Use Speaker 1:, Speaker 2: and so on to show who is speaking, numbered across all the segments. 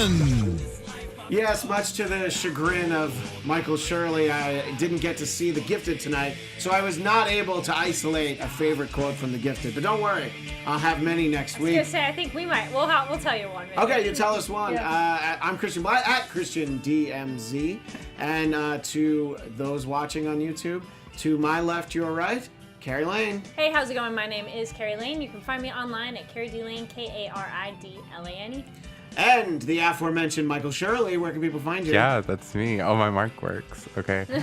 Speaker 1: Christian.
Speaker 2: Yes, much to the chagrin of Michael Shirley, I didn't get to see The Gifted tonight, so I was not able to isolate a favorite quote from The Gifted. But don't worry, I'll have many next week.
Speaker 3: I was gonna say, I think we might. We'll tell you one. Maybe.
Speaker 2: Okay, you tell us one.
Speaker 3: Yeah.
Speaker 2: I'm Christian Blatt at Christian DMZ, and to those watching on YouTube, to my left, your right, Carrie Lane.
Speaker 3: Hey, how's it going? My name is Carrie Lane. You can find me online at Carrie D Lane, KARIDLANE.
Speaker 2: And the aforementioned Michael Shirley. Where can people find you?
Speaker 4: Yeah, that's me. Oh, my mic works. Okay. You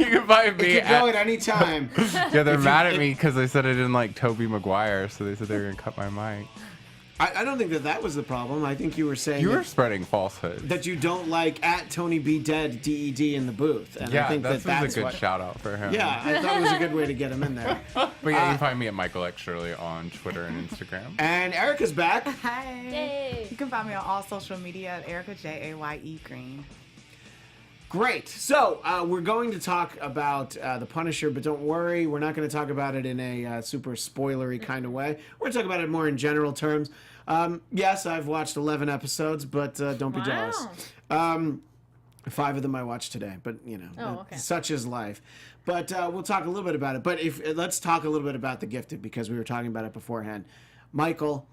Speaker 4: can find me.
Speaker 2: It can go at any time.
Speaker 4: Yeah, they're mad at me because I said I didn't like Tobey Maguire, so they said they were going to cut my mic.
Speaker 2: I don't think that was the problem. I think you were saying
Speaker 4: You were spreading falsehoods.
Speaker 2: that you don't like at Tony B. Dead DED in the booth. And
Speaker 4: Yeah,
Speaker 2: I think
Speaker 4: that's
Speaker 2: that's
Speaker 4: a good
Speaker 2: what,
Speaker 4: shout out for him.
Speaker 2: Yeah, I thought it was a good way to get him in there.
Speaker 4: But yeah, you can find me at Michael X Shirley on Twitter and Instagram.
Speaker 2: And Erica's back.
Speaker 5: Hi.
Speaker 3: Yay.
Speaker 5: You can find me on all social media at Erica Jaye Green.
Speaker 2: Great. So we're going to talk about The Punisher, but don't worry, we're not going to talk about it in a super spoilery kind of way. We're going to talk about it more in general terms. Yes, I've watched 11 episodes, but don't be jealous. 5 of them I watched today, but
Speaker 3: okay.
Speaker 2: such is life. But we'll talk a little bit about it. But let's talk a little bit about The Gifted, because we were talking about it beforehand. Michael,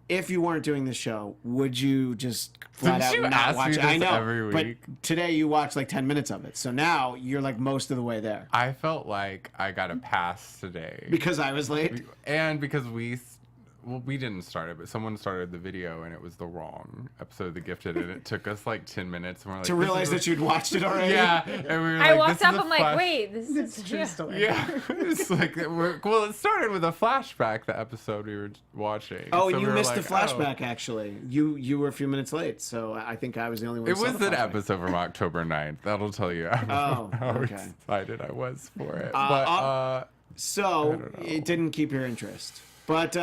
Speaker 2: if you weren't doing this show, would you just flat out not watch it? I know,
Speaker 4: every week?
Speaker 2: but today you watched like 10 minutes of it, so now you're like most of the way there.
Speaker 4: I felt like I got a pass today.
Speaker 2: Because I was late?
Speaker 4: And because we didn't start it, but someone started the video and it was the wrong episode of The Gifted, and it took us like 10 minutes. And we're like,
Speaker 2: To realize that you'd watched it already?
Speaker 4: Yeah. And we were
Speaker 3: I
Speaker 4: like,
Speaker 3: walked
Speaker 4: this
Speaker 3: up,
Speaker 4: is a
Speaker 3: I'm like, wait, this is
Speaker 5: It's a true story.
Speaker 4: Yeah. It's like, well, it started with a flashback, the episode we were watching.
Speaker 2: Oh, and
Speaker 4: So
Speaker 2: you
Speaker 4: we were
Speaker 2: missed
Speaker 4: like,
Speaker 2: the flashback, actually. You were a few minutes late, so I think I was the only one
Speaker 4: It
Speaker 2: who saw
Speaker 4: was
Speaker 2: the
Speaker 4: an
Speaker 2: flashback.
Speaker 4: episode from October 9th. That'll tell you how
Speaker 2: okay.
Speaker 4: excited I was for it.
Speaker 2: So,
Speaker 4: don't know.
Speaker 2: it didn't keep your interest. But,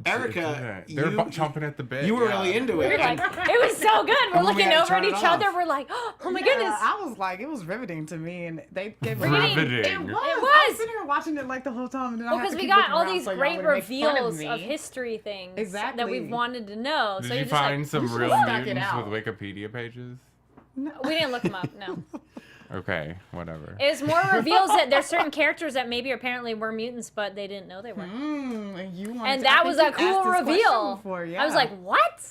Speaker 2: Erica,
Speaker 4: they're chomping at the bit.
Speaker 2: you were
Speaker 4: yeah.
Speaker 2: really into
Speaker 3: We
Speaker 2: it.
Speaker 3: were like, it was so good. We're
Speaker 2: And when we
Speaker 3: looking
Speaker 2: had to
Speaker 3: over at
Speaker 2: turn it
Speaker 3: each
Speaker 2: off.
Speaker 3: other. We're like, oh my
Speaker 5: Yeah,
Speaker 3: goodness.
Speaker 5: I was like, it was riveting to me, and they gave
Speaker 4: Riveting.
Speaker 5: It was. I
Speaker 3: was.
Speaker 5: was sitting here watching it like the whole time, and then I
Speaker 3: Well,
Speaker 5: had
Speaker 3: because
Speaker 5: to
Speaker 3: we
Speaker 5: keep
Speaker 3: got
Speaker 5: looking
Speaker 3: all
Speaker 5: around
Speaker 3: these
Speaker 5: so y'all
Speaker 3: great
Speaker 5: wouldn't make fun
Speaker 3: reveals
Speaker 5: me.
Speaker 3: of history things that
Speaker 5: Exactly.
Speaker 3: we've wanted to know.
Speaker 4: Did
Speaker 3: so
Speaker 4: you
Speaker 3: just
Speaker 4: find some
Speaker 5: should've
Speaker 4: real
Speaker 5: stuck it
Speaker 4: mutants
Speaker 5: out.
Speaker 4: with Wikipedia pages?
Speaker 3: we didn't look them up. No,
Speaker 4: Okay, whatever.
Speaker 3: it was more reveals that there's certain characters that maybe apparently were mutants, but they didn't know they were.
Speaker 5: And you wanted
Speaker 3: And
Speaker 5: to-
Speaker 3: that
Speaker 5: I
Speaker 3: was
Speaker 5: think
Speaker 3: a
Speaker 5: you asked
Speaker 3: cool
Speaker 5: this question
Speaker 3: reveal.
Speaker 5: before, yeah.
Speaker 3: I was like, what?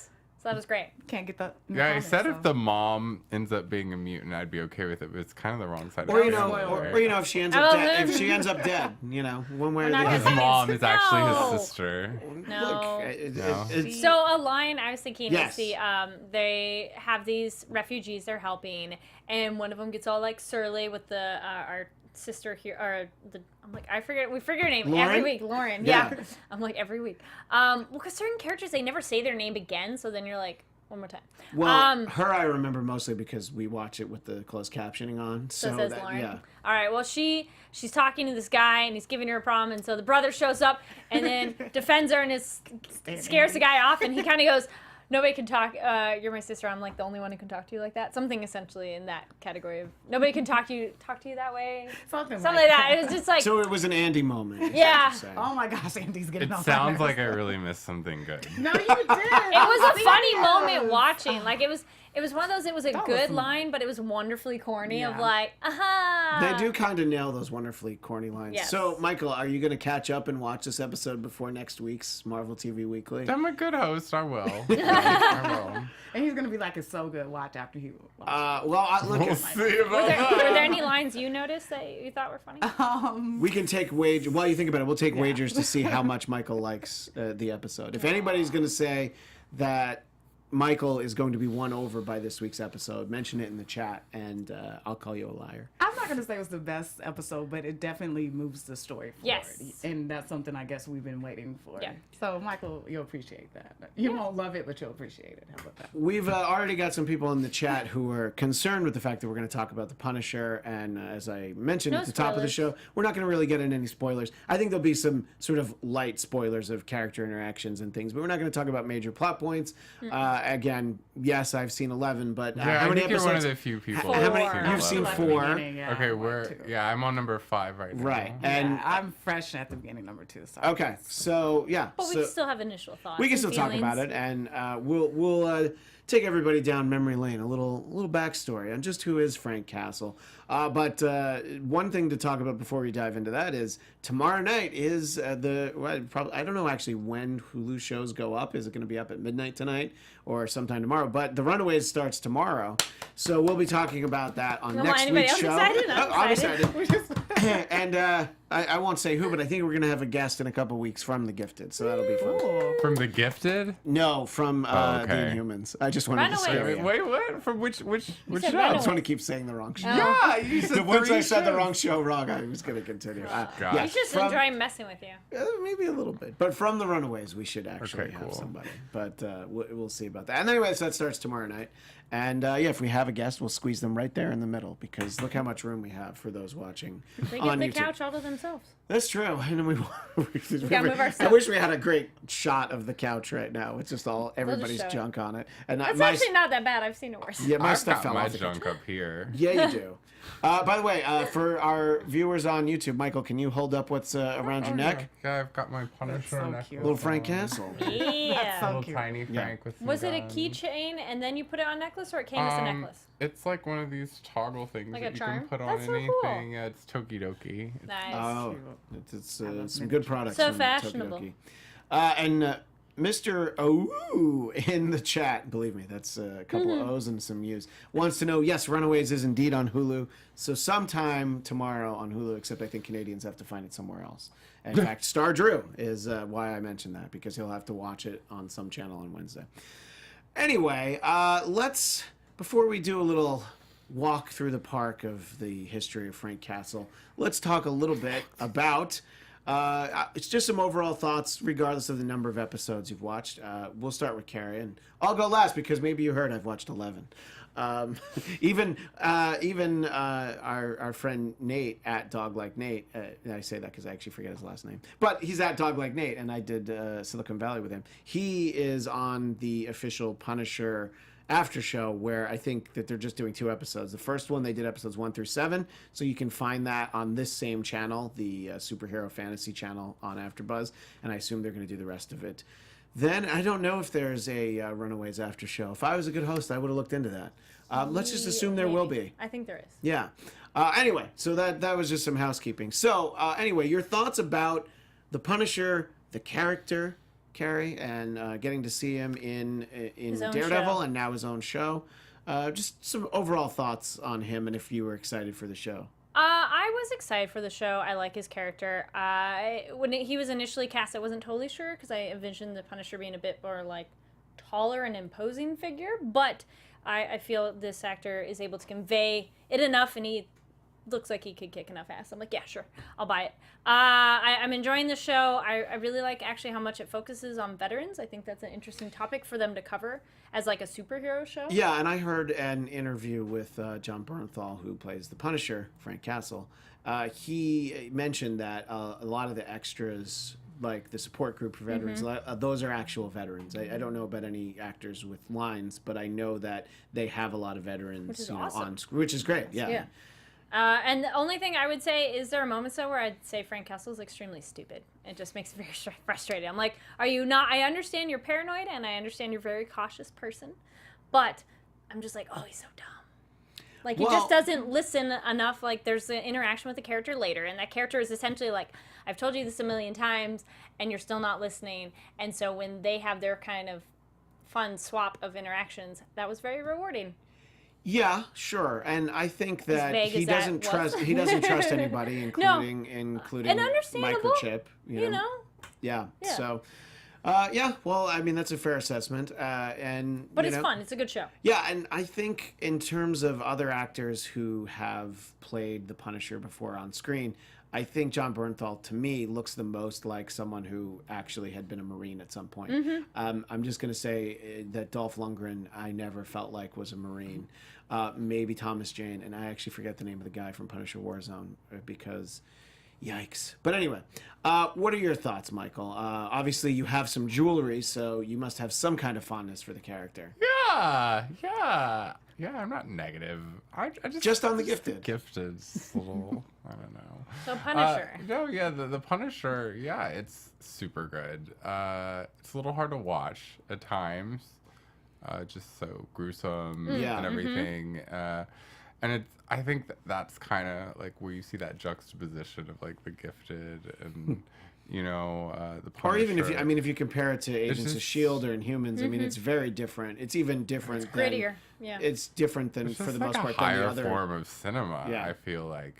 Speaker 3: So that was great.
Speaker 5: can't get that. in the
Speaker 4: Yeah, I
Speaker 5: comments,
Speaker 4: said
Speaker 5: so.
Speaker 4: if the mom ends up being a mutant, I'd be okay with it, but it's kind of the wrong side
Speaker 2: Or
Speaker 4: of
Speaker 2: you
Speaker 4: the
Speaker 2: know,
Speaker 4: family, right?
Speaker 2: if she ends
Speaker 3: Oh,
Speaker 2: up dead,
Speaker 3: no.
Speaker 2: if she ends up dead, one way or
Speaker 3: We're
Speaker 2: the
Speaker 3: not
Speaker 4: His
Speaker 3: gonna
Speaker 2: other.
Speaker 4: mom is actually
Speaker 3: No.
Speaker 4: his sister.
Speaker 3: No.
Speaker 4: No.
Speaker 2: It's,
Speaker 3: So a line I was thinking
Speaker 2: Yes.
Speaker 3: is they have these refugees they're helping, and one of them gets all like surly with the our sister here, or we forget her name every
Speaker 2: Lauren?
Speaker 3: week. Lauren,
Speaker 2: Yeah.
Speaker 3: yeah. I'm like every week. Well, because certain characters they never say their name again, so then you're like one more time.
Speaker 2: well, her I remember mostly because we watch it with the closed captioning on. So
Speaker 3: So says
Speaker 2: that,
Speaker 3: Lauren.
Speaker 2: yeah.
Speaker 3: All right. Well, she's talking to this guy, and he's giving her a problem, and so the brother shows up, and then defends her, and scares the guy off, and he kind of goes, "Nobody can talk. You're my sister. I'm like the only one who can talk to you like that." Something essentially in that category of nobody can talk to you that way.
Speaker 5: Something
Speaker 3: Something like that. It was just like,
Speaker 2: So it was an Andy moment. is what
Speaker 3: Yeah.
Speaker 2: you're saying.
Speaker 5: Oh my gosh, Andy's getting
Speaker 4: It
Speaker 5: on
Speaker 4: sounds
Speaker 5: my
Speaker 4: like I
Speaker 5: nerves.
Speaker 4: really missed something good.
Speaker 5: No, you did. It
Speaker 3: it was a funny moment watching. Like it was one of those. It was a
Speaker 5: That was
Speaker 3: good
Speaker 5: some-
Speaker 3: line, but it was wonderfully corny. Of
Speaker 5: Yeah.
Speaker 3: like, aha.
Speaker 2: They do kind of nail those wonderfully corny lines.
Speaker 3: Yes.
Speaker 2: So, Michael, are you going to catch up and watch this episode before next week's Marvel TV Weekly?
Speaker 4: I'm a good host. I will. I will.
Speaker 5: And he's gonna be like, "It's so good." Watch after he.
Speaker 2: Look,
Speaker 4: We'll see about that.
Speaker 3: Were there any lines you noticed that you thought were funny?
Speaker 2: we can take while you think about it, we'll take wagers to see how much Michael likes the episode. If anybody's going to say that Michael is going to be won over by this week's episode, mention it in the chat, and I'll call you a liar.
Speaker 5: I'm not gonna say it was the best episode, but it definitely moves the story forward.
Speaker 3: Yes.
Speaker 5: And that's something I guess we've been waiting for.
Speaker 3: Yeah.
Speaker 5: So Michael, you'll appreciate that. You won't love it, but you'll appreciate it. How about that?
Speaker 2: We've already got some people in the chat who are concerned with the fact that we're going to talk about the Punisher, and as I mentioned
Speaker 3: No
Speaker 2: at the top of the show,
Speaker 3: spoilers.
Speaker 2: we're not going to really get into any spoilers. I think there'll be some sort of light spoilers of character interactions and things, but we're not going to talk about major plot points. Again, yes, I've seen 11, but
Speaker 4: Yeah,
Speaker 2: how
Speaker 4: I
Speaker 2: many
Speaker 4: think you're
Speaker 2: episodes?
Speaker 4: one of the few people.
Speaker 2: How many?
Speaker 3: Four.
Speaker 2: You've seen
Speaker 5: Like the
Speaker 2: 4,
Speaker 5: beginning, yeah,
Speaker 4: Okay,
Speaker 5: one, two.
Speaker 4: I'm on number 5 right now.
Speaker 2: right?
Speaker 5: Yeah,
Speaker 2: And
Speaker 5: I'm fresh at the beginning, number 2. So
Speaker 2: okay, so yeah,
Speaker 3: But we
Speaker 2: so
Speaker 3: can still have initial thoughts.
Speaker 2: we can
Speaker 3: and
Speaker 2: still talk about
Speaker 3: feelings.
Speaker 2: it, and we'll take everybody down memory lane, a little backstory on just who is Frank Castle. But one thing to talk about before we dive into that is tomorrow night is I don't know actually when Hulu shows go up. Is it going to be up at midnight tonight or sometime tomorrow? But The Runaways starts tomorrow, so we'll be talking about that on
Speaker 3: Come on,
Speaker 2: next
Speaker 3: anybody
Speaker 2: week's
Speaker 3: else
Speaker 2: show.
Speaker 3: excited? I'm
Speaker 2: excited. And I won't say who, but I think we're going to have a guest in a couple weeks from The Gifted, so that'll be fun.
Speaker 4: From The Gifted?
Speaker 2: No, from
Speaker 4: Oh,
Speaker 2: The
Speaker 4: okay.
Speaker 2: Inhumans. I just wanted to say
Speaker 3: Runaways.
Speaker 2: it.
Speaker 4: Wait, what? From which
Speaker 3: said
Speaker 4: show?
Speaker 2: I
Speaker 3: Runaways.
Speaker 2: just want to keep saying the wrong show.
Speaker 4: Yeah, you said
Speaker 2: Once I
Speaker 4: three
Speaker 2: said the
Speaker 4: shows.
Speaker 2: wrong show wrong, I was going to continue.
Speaker 4: God.
Speaker 3: He's just enjoying messing with you.
Speaker 2: Maybe a little bit. But from The Runaways, we should actually
Speaker 4: Okay,
Speaker 2: have
Speaker 4: cool.
Speaker 2: somebody. But we'll see about that. And anyway, so that starts tomorrow night. And if we have a guest, we'll squeeze them right there in the middle because look how much room we have for those watching
Speaker 3: They
Speaker 2: on
Speaker 3: get the
Speaker 2: YouTube.
Speaker 3: couch all to themselves.
Speaker 2: That's true. And we
Speaker 3: gotta move our
Speaker 2: I
Speaker 3: stuff.
Speaker 2: wish we had a great shot of the couch right now. It's just all everybody's
Speaker 3: show it.
Speaker 2: junk on it. And
Speaker 3: It's
Speaker 2: my
Speaker 3: actually not that bad. I've seen it worse.
Speaker 2: yeah, my
Speaker 4: I've
Speaker 2: stuff
Speaker 4: got
Speaker 2: fell
Speaker 4: my
Speaker 2: off the couch.
Speaker 4: junk up here.
Speaker 2: Yeah, you do. By the way, for our viewers on YouTube, Michael, can you hold up what's around your neck?
Speaker 4: Yeah, I've got my Punisher
Speaker 5: so
Speaker 4: necklace.
Speaker 5: cute.
Speaker 2: Little Frank
Speaker 4: on.
Speaker 2: Castle.
Speaker 3: Yeah.
Speaker 5: so
Speaker 4: Little
Speaker 5: cute.
Speaker 4: tiny Frank with some
Speaker 3: Was it a
Speaker 4: guns.
Speaker 3: keychain and then you put it on a necklace, or it came as a necklace?
Speaker 4: It's like one of these toggle things
Speaker 3: Like
Speaker 4: that
Speaker 3: a
Speaker 4: you
Speaker 3: charm?
Speaker 4: can put on
Speaker 3: That's so
Speaker 4: anything.
Speaker 3: cool.
Speaker 4: Yeah, it's Tokidoki. It's
Speaker 3: Nice.
Speaker 2: Oh,
Speaker 5: Cute.
Speaker 2: it's
Speaker 5: I love
Speaker 2: some
Speaker 5: miniatures.
Speaker 2: good products.
Speaker 3: So
Speaker 2: from
Speaker 3: fashionable.
Speaker 2: Tokidoki. And Mr. O in the chat, believe me, that's a couple of O's and some U's, wants to know, yes, Runaways is indeed on Hulu. So sometime tomorrow on Hulu, except I think Canadians have to find it somewhere else. In fact, Star Drew is why I mentioned that, because he'll have to watch it on some channel on Wednesday. Anyway, before we do a little walk through the park of the history of Frank Castle, let's talk a little bit about it's just some overall thoughts, regardless of the number of episodes you've watched. We'll start with Carrie, and I'll go last because maybe you heard I've watched 11. Even our friend Nate at Dog Like Nate, I say that because I actually forget his last name, but he's at Dog Like Nate, and I did Silicon Valley with him. He is on the official Punisher after show, where I think that they're just doing 2 episodes. The first one they did episodes 1 through 7, so you can find that on this same channel, the superhero fantasy channel on AfterBuzz, and I assume they're going to do the rest of it. Then I don't know if there's a Runaways after show. If I was a good host, I would have looked into that. Let's just assume there will be.
Speaker 3: I think there is.
Speaker 2: Yeah. Anyway, so that was just some housekeeping. So anyway, your thoughts about the Punisher, the character, Carrie, and getting to see him in
Speaker 3: His own
Speaker 2: Daredevil
Speaker 3: show.
Speaker 2: and now his own show. Just some overall thoughts on him and if you were excited for the show.
Speaker 3: I was excited for the show. I like his character. When he was initially cast, I wasn't totally sure because I envisioned the Punisher being a bit more like taller and imposing figure. But I feel this actor is able to convey it enough, and he looks like he could kick enough ass. I'm like, yeah, sure, I'll buy it. I'm enjoying the show. I really like actually how much it focuses on veterans. I think that's an interesting topic for them to cover as like a superhero show.
Speaker 2: Yeah, and I heard an interview with John Bernthal, who plays the Punisher, Frank Castle. He mentioned that a lot of the extras, like the support group for veterans, those are actual veterans. I don't know about any actors with lines, but I know that they have a lot of veterans,
Speaker 3: Which is awesome.
Speaker 2: on screen, which is great. Yeah.
Speaker 3: Yeah. And the only thing I would say is there are moments though where I'd say Frank Castle is extremely stupid. It just makes me very frustrated. I'm like, are you not? I understand you're paranoid and I understand you're a very cautious person, but I'm just like, oh, he's so dumb. Like he
Speaker 2: Well-
Speaker 3: just doesn't listen enough. Like there's an interaction with the character later, and that character is essentially like, I've told you this a million times, and you're still not listening. And so when they have their kind of fun swap of interactions, that was very rewarding.
Speaker 2: Yeah, sure, and I think that
Speaker 3: vague
Speaker 2: he
Speaker 3: as that
Speaker 2: doesn't
Speaker 3: was.
Speaker 2: trust. He doesn't trust anybody, including
Speaker 3: And understandable.
Speaker 2: microchip.
Speaker 3: You know?
Speaker 2: Yeah.
Speaker 3: Yeah.
Speaker 2: So, yeah. Well, I mean, that's a fair assessment, and
Speaker 3: But
Speaker 2: you
Speaker 3: it's
Speaker 2: know,
Speaker 3: fun. It's a good show.
Speaker 2: Yeah, and I think in terms of other actors who have played the Punisher before on screen, I think John Bernthal, to me, looks the most like someone who actually had been a Marine at some point. I'm just going to say that Dolph Lundgren, I never felt like was a Marine. Maybe Thomas Jane, and I actually forget the name of the guy from Punisher Warzone because... Yikes. But anyway, what are your thoughts, Michael? Obviously, you have some jewelry, so you must have some kind of fondness for the character.
Speaker 4: Yeah, I'm not negative. I
Speaker 2: Just on the Gifted.
Speaker 4: Gifted's a little, I don't know.
Speaker 3: So Punisher.
Speaker 4: No, yeah, the Punisher, yeah, it's super good. It's a little hard to watch at times. just so gruesome
Speaker 2: Yeah.
Speaker 4: and everything. And I think that's kind of like where you see that juxtaposition of like The Gifted and the Punisher.
Speaker 2: Or even if you compare it to Agents of
Speaker 4: just-
Speaker 2: Shield or Inhumans, I mean, it's very different. It's even different. It's
Speaker 3: Grittier. Yeah.
Speaker 2: It's different than
Speaker 4: It's
Speaker 2: for
Speaker 4: just
Speaker 2: the
Speaker 4: like
Speaker 2: most
Speaker 4: a
Speaker 2: part than
Speaker 4: higher
Speaker 2: the other.
Speaker 4: form of cinema.
Speaker 2: Yeah.
Speaker 4: I feel like,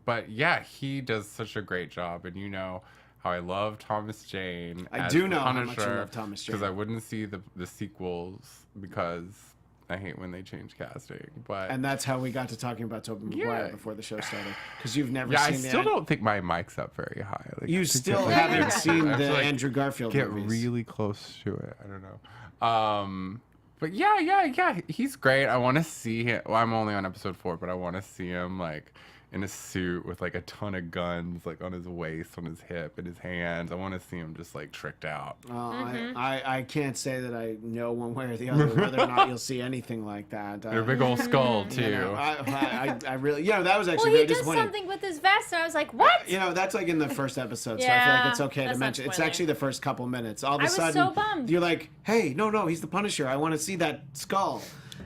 Speaker 4: but yeah, he does such a great job, and how I love Thomas Jane.
Speaker 2: I
Speaker 4: as
Speaker 2: do
Speaker 4: the
Speaker 2: know how much you
Speaker 4: Punisher,
Speaker 2: love Thomas Jane.
Speaker 4: because I wouldn't see the sequels because I hate when they change casting. But
Speaker 2: And that's how we got to talking about Tobey Maguire
Speaker 4: Yeah.
Speaker 2: before the show started. Because you've never
Speaker 4: yeah, I
Speaker 2: seen the
Speaker 4: still don't think my mic's up very high. Like,
Speaker 2: You
Speaker 4: I think
Speaker 2: still
Speaker 4: I
Speaker 2: haven't
Speaker 3: Yeah.
Speaker 2: seen
Speaker 4: I have
Speaker 2: the
Speaker 4: to, like,
Speaker 2: Andrew Garfield
Speaker 4: get
Speaker 2: movies.
Speaker 4: really close to it. I don't know. But yeah. He's great. I want to see him. Well, I'm only on episode 4, but I want to see him like in a suit with like a ton of guns like on his waist, on his hip, in his hands. I want to see him just like tricked out.
Speaker 2: I can't say that I know one way or the other whether or not you'll see anything like that.
Speaker 4: And a big old skull too.
Speaker 2: You know, I really, that was actually
Speaker 3: Well,
Speaker 2: very
Speaker 3: he does
Speaker 2: disappointing.
Speaker 3: something with his vest, and I was like, what?
Speaker 2: That's like in the first episode, so I feel like it's
Speaker 3: Yeah,
Speaker 2: okay to
Speaker 3: that's not
Speaker 2: mention. It's
Speaker 3: spoiling.
Speaker 2: actually the first couple minutes. All of a
Speaker 3: I was
Speaker 2: sudden,
Speaker 3: so bummed.
Speaker 2: you're like, hey, no, he's the Punisher. I want to see that skull.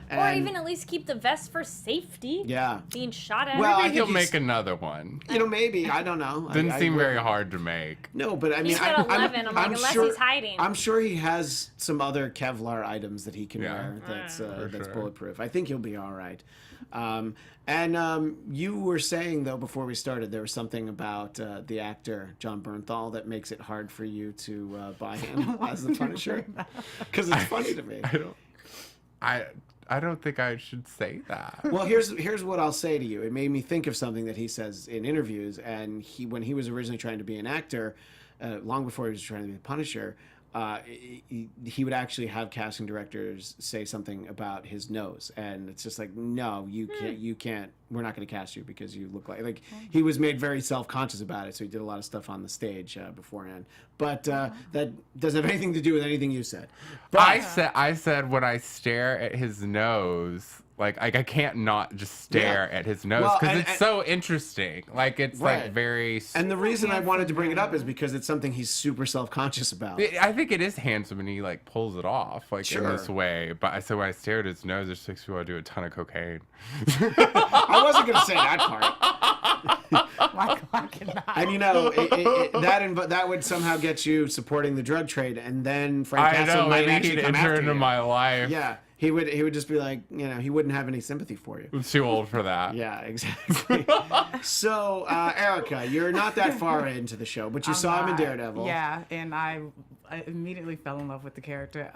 Speaker 3: Or
Speaker 2: And-
Speaker 3: even at least keep the vest for safety.
Speaker 2: Yeah.
Speaker 3: Being shot at.
Speaker 2: Well, I
Speaker 4: Maybe
Speaker 2: think
Speaker 4: he'll
Speaker 2: he's-
Speaker 4: make another one.
Speaker 2: Maybe. I don't know.
Speaker 4: Didn't
Speaker 2: I
Speaker 4: seem
Speaker 2: really-
Speaker 4: very hard to make.
Speaker 2: No, but I mean,
Speaker 3: He's got 11. I'm like, unless
Speaker 2: sure,
Speaker 3: he's hiding.
Speaker 2: I'm sure he has some other Kevlar items that he can
Speaker 4: Yeah.
Speaker 2: wear that's
Speaker 4: For
Speaker 2: that's
Speaker 4: sure.
Speaker 2: bulletproof. I think he'll be all right. You were saying though before we started there was something about the actor John Bernthal that makes it hard for you to buy him as the Punisher because it's funny to me.
Speaker 4: I don't think I should say that.
Speaker 2: Well, here's what I'll say to you. It made me think of something that he says in interviews, and when he was originally trying to be an actor, long before he was trying to be the Punisher, he would actually have casting directors say something about his nose, and it's just like, no, you can't. We're not going to cast you because you look like he was made very self-conscious about it. So he did a lot of stuff on the stage beforehand, but that doesn't have anything to do with anything you said. But,
Speaker 4: I said when I stare at his nose, like I can't not just stare at his nose
Speaker 2: Well,
Speaker 4: because
Speaker 2: and-
Speaker 4: it's so interesting. Like it's
Speaker 2: Right.
Speaker 4: like very.
Speaker 2: and the reason I wanted to bring it up is because it's something he's super self-conscious about.
Speaker 4: I think it is handsome and he like pulls it off like in this
Speaker 2: Sure.
Speaker 4: way. But I said when I stare at his nose, it just makes me want to do a ton of cocaine.
Speaker 2: I wasn't going to say that part.
Speaker 5: I cannot.
Speaker 2: And that would somehow get you supporting the drug trade, and then Frank
Speaker 4: I
Speaker 2: Castle
Speaker 4: know.
Speaker 2: might
Speaker 4: Maybe
Speaker 2: actually
Speaker 4: he'd
Speaker 2: come
Speaker 4: enter
Speaker 2: after
Speaker 4: into
Speaker 2: you.
Speaker 4: my life.
Speaker 2: Yeah, he would just be like, he wouldn't have any sympathy for you.
Speaker 4: I'm too old for that.
Speaker 2: Yeah, exactly. So, Erica, you're not that far into the show, but you saw him in Daredevil.
Speaker 5: Yeah, and I immediately fell in love with the character.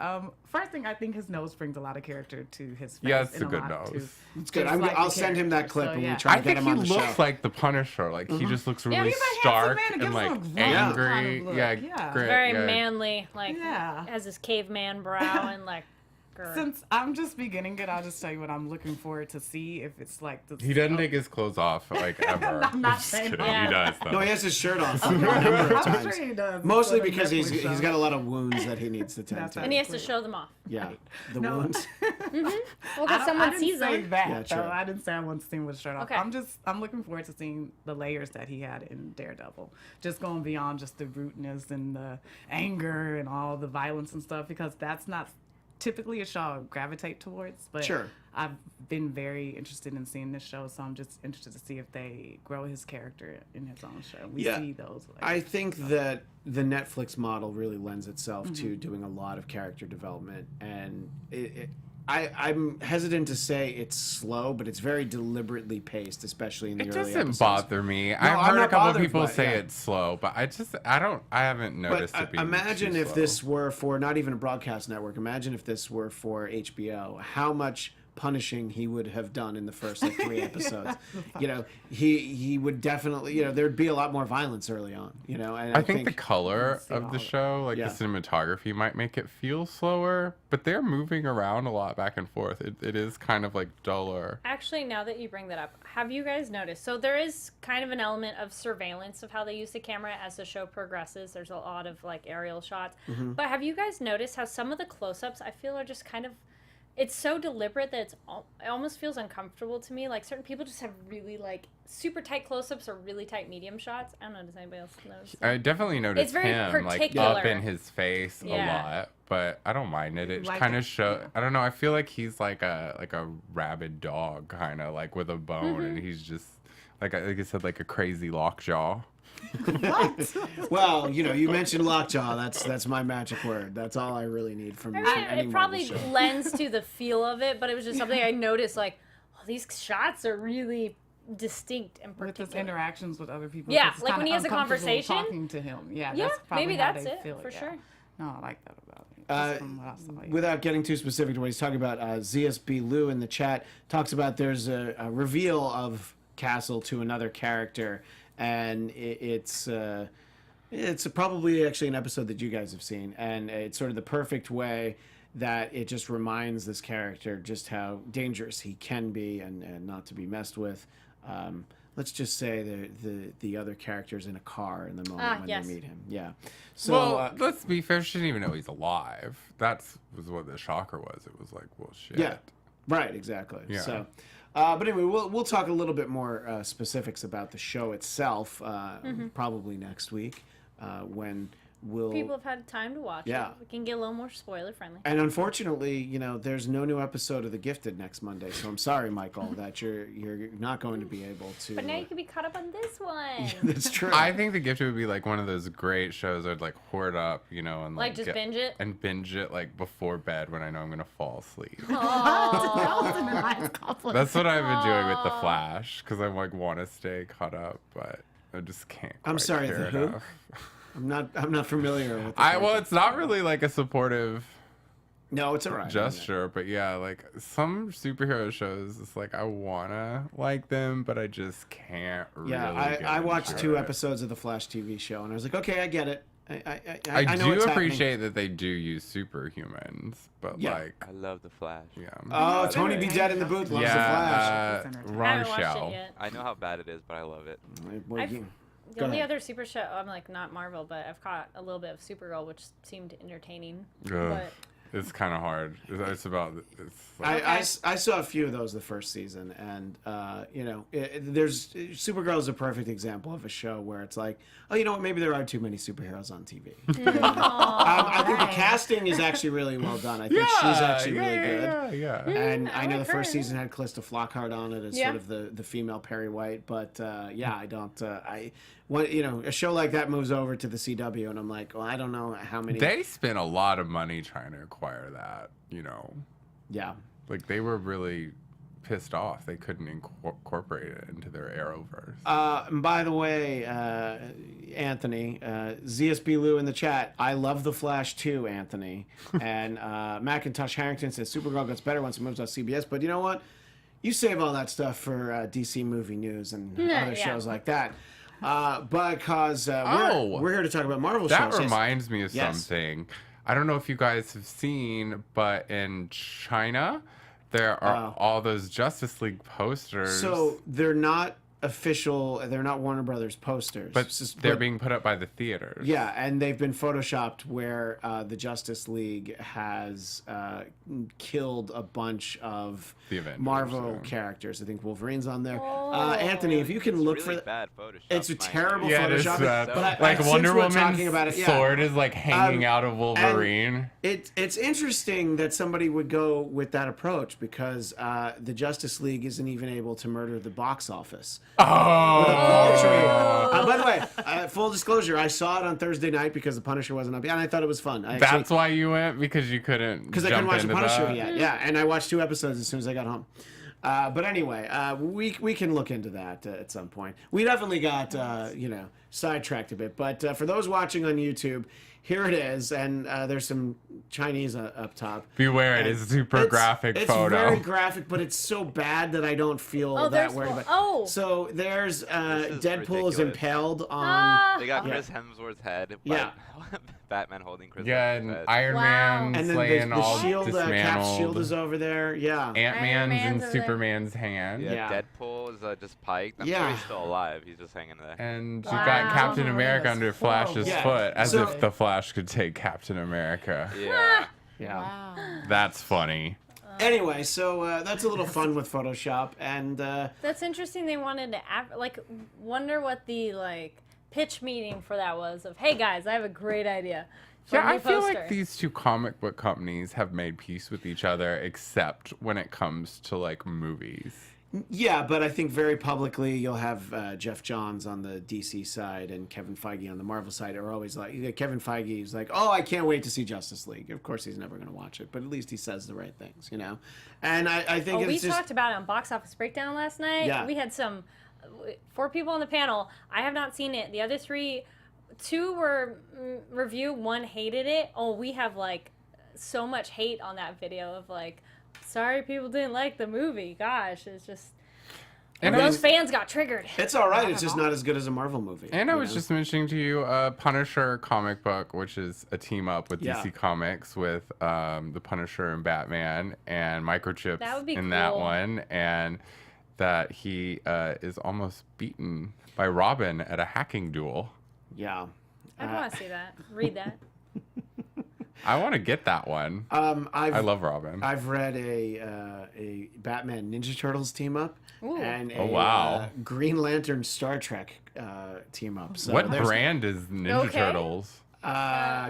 Speaker 5: First thing, I think his nose brings a lot of character to his face.
Speaker 4: Yeah, it's
Speaker 5: and
Speaker 4: a good
Speaker 5: lot
Speaker 4: nose.
Speaker 2: It's good.
Speaker 5: just like the
Speaker 2: I'll send him that
Speaker 5: character.
Speaker 2: clip
Speaker 5: So,
Speaker 2: and
Speaker 5: yeah.
Speaker 2: we try
Speaker 4: I
Speaker 2: to get
Speaker 4: think
Speaker 2: him
Speaker 4: he
Speaker 2: on the
Speaker 4: looks
Speaker 2: show.
Speaker 4: like the Punisher. Like he just looks really
Speaker 5: he's a handsome
Speaker 4: stark
Speaker 5: man. It
Speaker 4: and
Speaker 5: gives
Speaker 4: like
Speaker 5: him a gruff
Speaker 4: angry.
Speaker 5: kind of look.
Speaker 4: Yeah,
Speaker 5: Yeah.
Speaker 4: great,
Speaker 3: Very
Speaker 4: yeah.
Speaker 3: manly, like
Speaker 5: Yeah.
Speaker 3: has his caveman brow and like. grr.
Speaker 5: Since I'm just beginning it, I'll just tell you what I'm looking forward to see if it's like the.
Speaker 4: He doesn't take his clothes off like ever.
Speaker 5: I'm not
Speaker 4: Just
Speaker 5: saying
Speaker 4: kidding.
Speaker 3: that.
Speaker 4: He does though.
Speaker 2: No, he has his shirt off like, a number of
Speaker 5: I'm
Speaker 2: times.
Speaker 5: sure he does.
Speaker 2: Mostly
Speaker 5: For the
Speaker 2: because he's
Speaker 5: Netflix show.
Speaker 2: got a lot of wounds that he needs to tend
Speaker 5: That's
Speaker 2: to.
Speaker 3: And he has to show them off.
Speaker 2: Yeah, the
Speaker 5: No.
Speaker 2: wounds.
Speaker 3: Well,
Speaker 5: I
Speaker 3: because
Speaker 5: don't-
Speaker 3: someone
Speaker 5: I
Speaker 3: sees
Speaker 5: didn't say
Speaker 3: them.
Speaker 5: that,
Speaker 2: Yeah, true.
Speaker 5: though. I didn't say I want to see him with his shirt off.
Speaker 3: Okay.
Speaker 5: I'm looking forward to seeing the layers that he had in Daredevil. Just going beyond just the rudeness and the anger and all the violence and stuff, because that's not typically a show I gravitate towards. But
Speaker 2: Sure.
Speaker 5: I've been very interested in seeing this show, so I'm just interested to see if they grow his character in his own show. We
Speaker 2: Yeah.
Speaker 5: see those. Like,
Speaker 2: I think that the Netflix model really lends itself to doing a lot of character development, and I'm hesitant to say it's slow, but it's very deliberately paced, especially in the
Speaker 4: It
Speaker 2: early
Speaker 4: doesn't
Speaker 2: episodes.
Speaker 4: bother me.
Speaker 2: I'm
Speaker 4: I've heard
Speaker 2: not
Speaker 4: a couple of
Speaker 2: bothered
Speaker 4: people
Speaker 2: by it,
Speaker 4: say
Speaker 2: yeah.
Speaker 4: it's slow, but I haven't noticed
Speaker 2: But
Speaker 4: it being
Speaker 2: imagine
Speaker 4: too
Speaker 2: if
Speaker 4: slow.
Speaker 2: this were for not even a broadcast network. Imagine if this were for HBO. How much punishing he would have done in the first 3 episodes. He would definitely. There'd be a lot more violence early on. And
Speaker 4: I think the color
Speaker 5: see
Speaker 4: of
Speaker 5: all
Speaker 4: the
Speaker 5: of it.
Speaker 4: show, like
Speaker 2: Yeah.
Speaker 4: the cinematography, might make it feel slower, but they're moving around a lot back and forth. It is kind of like duller.
Speaker 3: Actually, now that you bring that up, have you guys noticed? So there is kind of an element of surveillance of how they use the camera as the show progresses. There's a lot of like aerial shots.
Speaker 2: Mm-hmm.
Speaker 3: But have you guys noticed how some of the close-ups I feel are just kind of it's so deliberate that it almost feels uncomfortable to me. Like certain people just have really like super tight close-ups or really tight medium shots. I don't know. Does anybody else notice?
Speaker 4: I definitely noticed
Speaker 3: It's very
Speaker 4: him like
Speaker 3: particular.
Speaker 4: up in his face a
Speaker 3: Yeah.
Speaker 4: lot, but I don't mind it. It
Speaker 5: Like
Speaker 4: kind
Speaker 5: it,
Speaker 4: of show.
Speaker 5: yeah.
Speaker 4: I don't know. I feel like he's like a rabid dog, kind of like with a bone, and he's just like I said, like a crazy lockjaw.
Speaker 2: Well, you mentioned lockjaw. That's my magic word. That's all I really need from,
Speaker 3: I
Speaker 2: from
Speaker 3: mean,
Speaker 2: any
Speaker 3: it probably
Speaker 2: Marvel show.
Speaker 3: lends to the feel of it, but it was just something I noticed. Like, oh, these shots are really distinct and
Speaker 5: With his
Speaker 3: particular.
Speaker 5: interactions with other people.
Speaker 3: Yeah,
Speaker 5: it's
Speaker 3: like
Speaker 5: kinda
Speaker 3: when he has a
Speaker 5: uncomfortable
Speaker 3: conversation.
Speaker 5: talking to him. Yeah,
Speaker 3: Yeah,
Speaker 5: that's probably
Speaker 3: maybe
Speaker 5: how
Speaker 3: that's
Speaker 5: they
Speaker 3: it,
Speaker 5: feel
Speaker 3: for
Speaker 5: yeah.
Speaker 3: sure.
Speaker 5: No, I like that about it.
Speaker 2: Uh,
Speaker 5: Just from what I saw, yeah.
Speaker 2: Without getting too specific to what he's talking about, ZSB Lou in the chat talks about there's a reveal of Castle to another character, and it's probably actually an episode that you guys have seen, and it's sort of the perfect way that it just reminds this character just how dangerous he can be and not to be messed with. Let's just say the other character's in a car in the moment when
Speaker 3: yes.
Speaker 2: they meet him. Yeah. So
Speaker 4: Well, let's be fair. She didn't even know he's alive. Was what the shocker was. It was like, well, shit.
Speaker 2: yeah, right, exactly.
Speaker 4: Yeah.
Speaker 2: So, but anyway, we'll talk a little bit more specifics about the show itself probably next week when we'll.
Speaker 3: People have had time to watch
Speaker 2: Yeah.
Speaker 3: it. We can get a little more spoiler friendly.
Speaker 2: And unfortunately, there's no new episode of The Gifted next Monday. So I'm sorry, Michael, that you're not going to be able to.
Speaker 3: But now you can be caught up on this one.
Speaker 2: That's true.
Speaker 4: I think The Gifted would be like one of those great shows I'd like hoard up, and
Speaker 3: Like, just binge it?
Speaker 4: and binge it like before bed when I know I'm gonna fall asleep.
Speaker 5: That was a nice compliment.
Speaker 4: That's what I've been doing with The Flash because I like want to stay caught up, but I just can't.
Speaker 2: I'm
Speaker 4: quite
Speaker 2: sorry,
Speaker 4: care
Speaker 2: The Who?
Speaker 4: enough.
Speaker 2: I'm not familiar with. The
Speaker 4: Well,
Speaker 2: character.
Speaker 4: it's not really like a supportive
Speaker 2: No, it's alright.
Speaker 4: gesture, but yeah, like some superhero shows, it's like I wanna like them, but I just can't.
Speaker 2: Yeah,
Speaker 4: really
Speaker 2: I
Speaker 4: get
Speaker 2: watched
Speaker 4: into
Speaker 2: 2
Speaker 4: it.
Speaker 2: episodes of the Flash TV show, and I was like, okay, I get it. I
Speaker 4: I
Speaker 2: know
Speaker 4: do
Speaker 2: what's
Speaker 4: appreciate that they do use superhumans, but
Speaker 2: Yeah.
Speaker 4: like,
Speaker 1: I love the Flash.
Speaker 4: yeah.
Speaker 2: Oh, Tony B. Dead in the booth loves the Flash.
Speaker 5: It's entertaining.
Speaker 3: I
Speaker 4: Ron
Speaker 3: haven't watched
Speaker 4: Shell.
Speaker 3: it yet.
Speaker 1: I know how bad it is, but I love it.
Speaker 2: Boy,
Speaker 3: I've-
Speaker 2: you-
Speaker 3: The
Speaker 2: Go
Speaker 3: only
Speaker 2: ahead.
Speaker 3: other super show, I'm like not Marvel, but I've caught a little bit of Supergirl, which seemed entertaining.
Speaker 4: Ugh.
Speaker 3: But
Speaker 4: It's kind of hard. It's about. It's
Speaker 2: I,
Speaker 4: like,
Speaker 2: I saw a few of those the first season, and there's Supergirl is a perfect example of a show where it's like, oh, you know what? Maybe there are too many superheroes on TV. I think the casting is actually really well done. I think she's actually really good.
Speaker 4: Yeah.
Speaker 2: And
Speaker 3: I
Speaker 2: I know
Speaker 3: like
Speaker 2: the first
Speaker 3: her.
Speaker 2: season had Callista Flockhart on it as
Speaker 3: Yeah.
Speaker 2: sort of the female Perry White, but I don't. A show like that moves over to the CW, and I'm like, well, I don't know how many.
Speaker 4: They spent a lot of money trying to acquire that.
Speaker 2: Yeah.
Speaker 4: Like they were really pissed off they couldn't incorporate it into their Arrowverse.
Speaker 2: And by the way, Anthony, ZSB Lou in the chat, I love The Flash too, Anthony. And Macintosh Harrington says Supergirl gets better once it moves off CBS. But you know what? You save all that stuff for DC Movie News and other
Speaker 3: Yeah.
Speaker 2: shows like that. Because
Speaker 4: Oh.
Speaker 2: we're here to talk about Marvel
Speaker 4: That
Speaker 2: shows. Yes.
Speaker 4: reminds me of
Speaker 2: Yes.
Speaker 4: something. I don't know if you guys have seen, but in China, there are all those Justice League posters.
Speaker 2: So they're not official. They're not Warner Brothers posters.
Speaker 4: but they're
Speaker 2: but-
Speaker 4: being put up by the theaters.
Speaker 2: Yeah, and they've been photoshopped where the Justice League has killed a bunch of
Speaker 4: The Avengers,
Speaker 2: Marvel
Speaker 4: yeah.
Speaker 2: characters. I think Wolverine's on there.
Speaker 3: Oh.
Speaker 2: Anthony, if you can look
Speaker 1: really
Speaker 2: for
Speaker 1: bad Photoshop.
Speaker 2: it's a
Speaker 1: in my
Speaker 2: terrible
Speaker 1: opinion.
Speaker 4: Yeah, it is.
Speaker 2: Photoshop. But
Speaker 4: Like
Speaker 2: since
Speaker 4: Wonder
Speaker 2: we're talking about
Speaker 4: Woman's
Speaker 2: it, yeah.
Speaker 4: sword is like hanging out of Wolverine.
Speaker 2: It's interesting that somebody would go with that approach because the Justice League isn't even able to murder the box office. By the way, full disclosure, I saw it on Thursday night because The Punisher wasn't up yet, and I thought it was fun.
Speaker 4: That's why you went, because you couldn't.
Speaker 2: Because I
Speaker 4: jump
Speaker 2: couldn't watch The
Speaker 4: into
Speaker 2: Punisher
Speaker 4: that?
Speaker 2: yet. Yeah, and I watched 2 episodes as soon as I got home. But anyway, we can look into that at some point. We definitely got sidetracked a bit. But for those watching on YouTube, here it is, and there's some Chinese up top.
Speaker 4: Beware, it
Speaker 2: And
Speaker 4: is a super
Speaker 2: it's-
Speaker 4: graphic
Speaker 2: it's
Speaker 4: photo.
Speaker 2: very graphic, but it's so bad that I don't feel
Speaker 3: Oh,
Speaker 2: that
Speaker 3: there's
Speaker 2: worried
Speaker 3: one-
Speaker 2: about.
Speaker 3: oh.
Speaker 2: So there's
Speaker 1: is
Speaker 2: Deadpool is
Speaker 1: ridiculous.
Speaker 2: impaled on.
Speaker 3: Ah.
Speaker 1: They got
Speaker 2: Yeah.
Speaker 1: Chris Hemsworth's head.
Speaker 2: Yeah.
Speaker 1: Batman holding Chris
Speaker 4: Yeah,
Speaker 1: Hemsworth's
Speaker 4: and
Speaker 1: head.
Speaker 4: Iron
Speaker 3: Wow.
Speaker 4: Man
Speaker 2: and then
Speaker 4: slaying
Speaker 2: the
Speaker 4: all
Speaker 2: shield, Cap's
Speaker 4: dismantled.
Speaker 2: shield is over there. Yeah.
Speaker 4: Ant-Man's
Speaker 3: Iron
Speaker 4: in
Speaker 3: Man's over there.
Speaker 4: Superman's hand.
Speaker 1: Yeah,
Speaker 2: Yeah.
Speaker 1: Deadpool is just piked. I'm
Speaker 2: Yeah.
Speaker 1: sure he's still alive. He's just hanging there.
Speaker 4: And you
Speaker 3: Wow.
Speaker 4: got Captain
Speaker 5: Oh,
Speaker 4: America
Speaker 5: that's
Speaker 4: under
Speaker 5: horrible.
Speaker 4: Flash's
Speaker 2: Yeah.
Speaker 4: foot, as
Speaker 2: So-
Speaker 4: if the Flash could take Captain America.
Speaker 1: Yeah.
Speaker 2: Yeah.
Speaker 5: Wow.
Speaker 4: That's funny.
Speaker 2: Anyway, so that's a little fun with Photoshop, and
Speaker 3: That's interesting. They wanted to wonder what the pitch meeting for that was. Of, hey guys, I have a great idea. For
Speaker 4: Yeah,
Speaker 3: a new
Speaker 4: I feel
Speaker 3: poster.
Speaker 4: like these two comic book companies have made peace with each other, except when it comes to like movies.
Speaker 2: yeah, but I think very publicly you'll have Jeff Johns on the DC side and Kevin Feige on the Marvel side are always like, Kevin Feige is like, oh, I can't wait to see Justice League. Of course, he's never going to watch it, but at least he says the right things, you know? And I think
Speaker 3: we
Speaker 2: it's just...
Speaker 3: talked about it on Box Office Breakdown last night.
Speaker 2: Yeah.
Speaker 3: We had 4 people on the panel. I have not seen it. The other 2 were review. 1 hated it. Oh, we have so much hate on that video of sorry people didn't like the movie. Gosh, it's just
Speaker 4: And
Speaker 3: those fans got triggered.
Speaker 2: It's all right. It's just not as good as a Marvel movie.
Speaker 4: And I
Speaker 2: you
Speaker 4: was
Speaker 2: know?
Speaker 4: just mentioning to you Punisher comic book, which is a team up with
Speaker 2: Yeah.
Speaker 4: DC Comics with the Punisher and Batman and Microchips
Speaker 3: That would be
Speaker 4: in that
Speaker 3: cool.
Speaker 4: one, and that he is almost beaten by Robin at a hacking duel.
Speaker 2: Yeah.
Speaker 3: I want to see that. Read that.
Speaker 4: I want to get that one. I love Robin.
Speaker 2: I've read a Batman Ninja Turtles team up
Speaker 3: Ooh.
Speaker 2: and a
Speaker 4: Oh, wow.
Speaker 2: Green Lantern Star Trek team up. So
Speaker 4: what
Speaker 2: there's-
Speaker 4: brand is Ninja
Speaker 3: Okay.
Speaker 4: Turtles?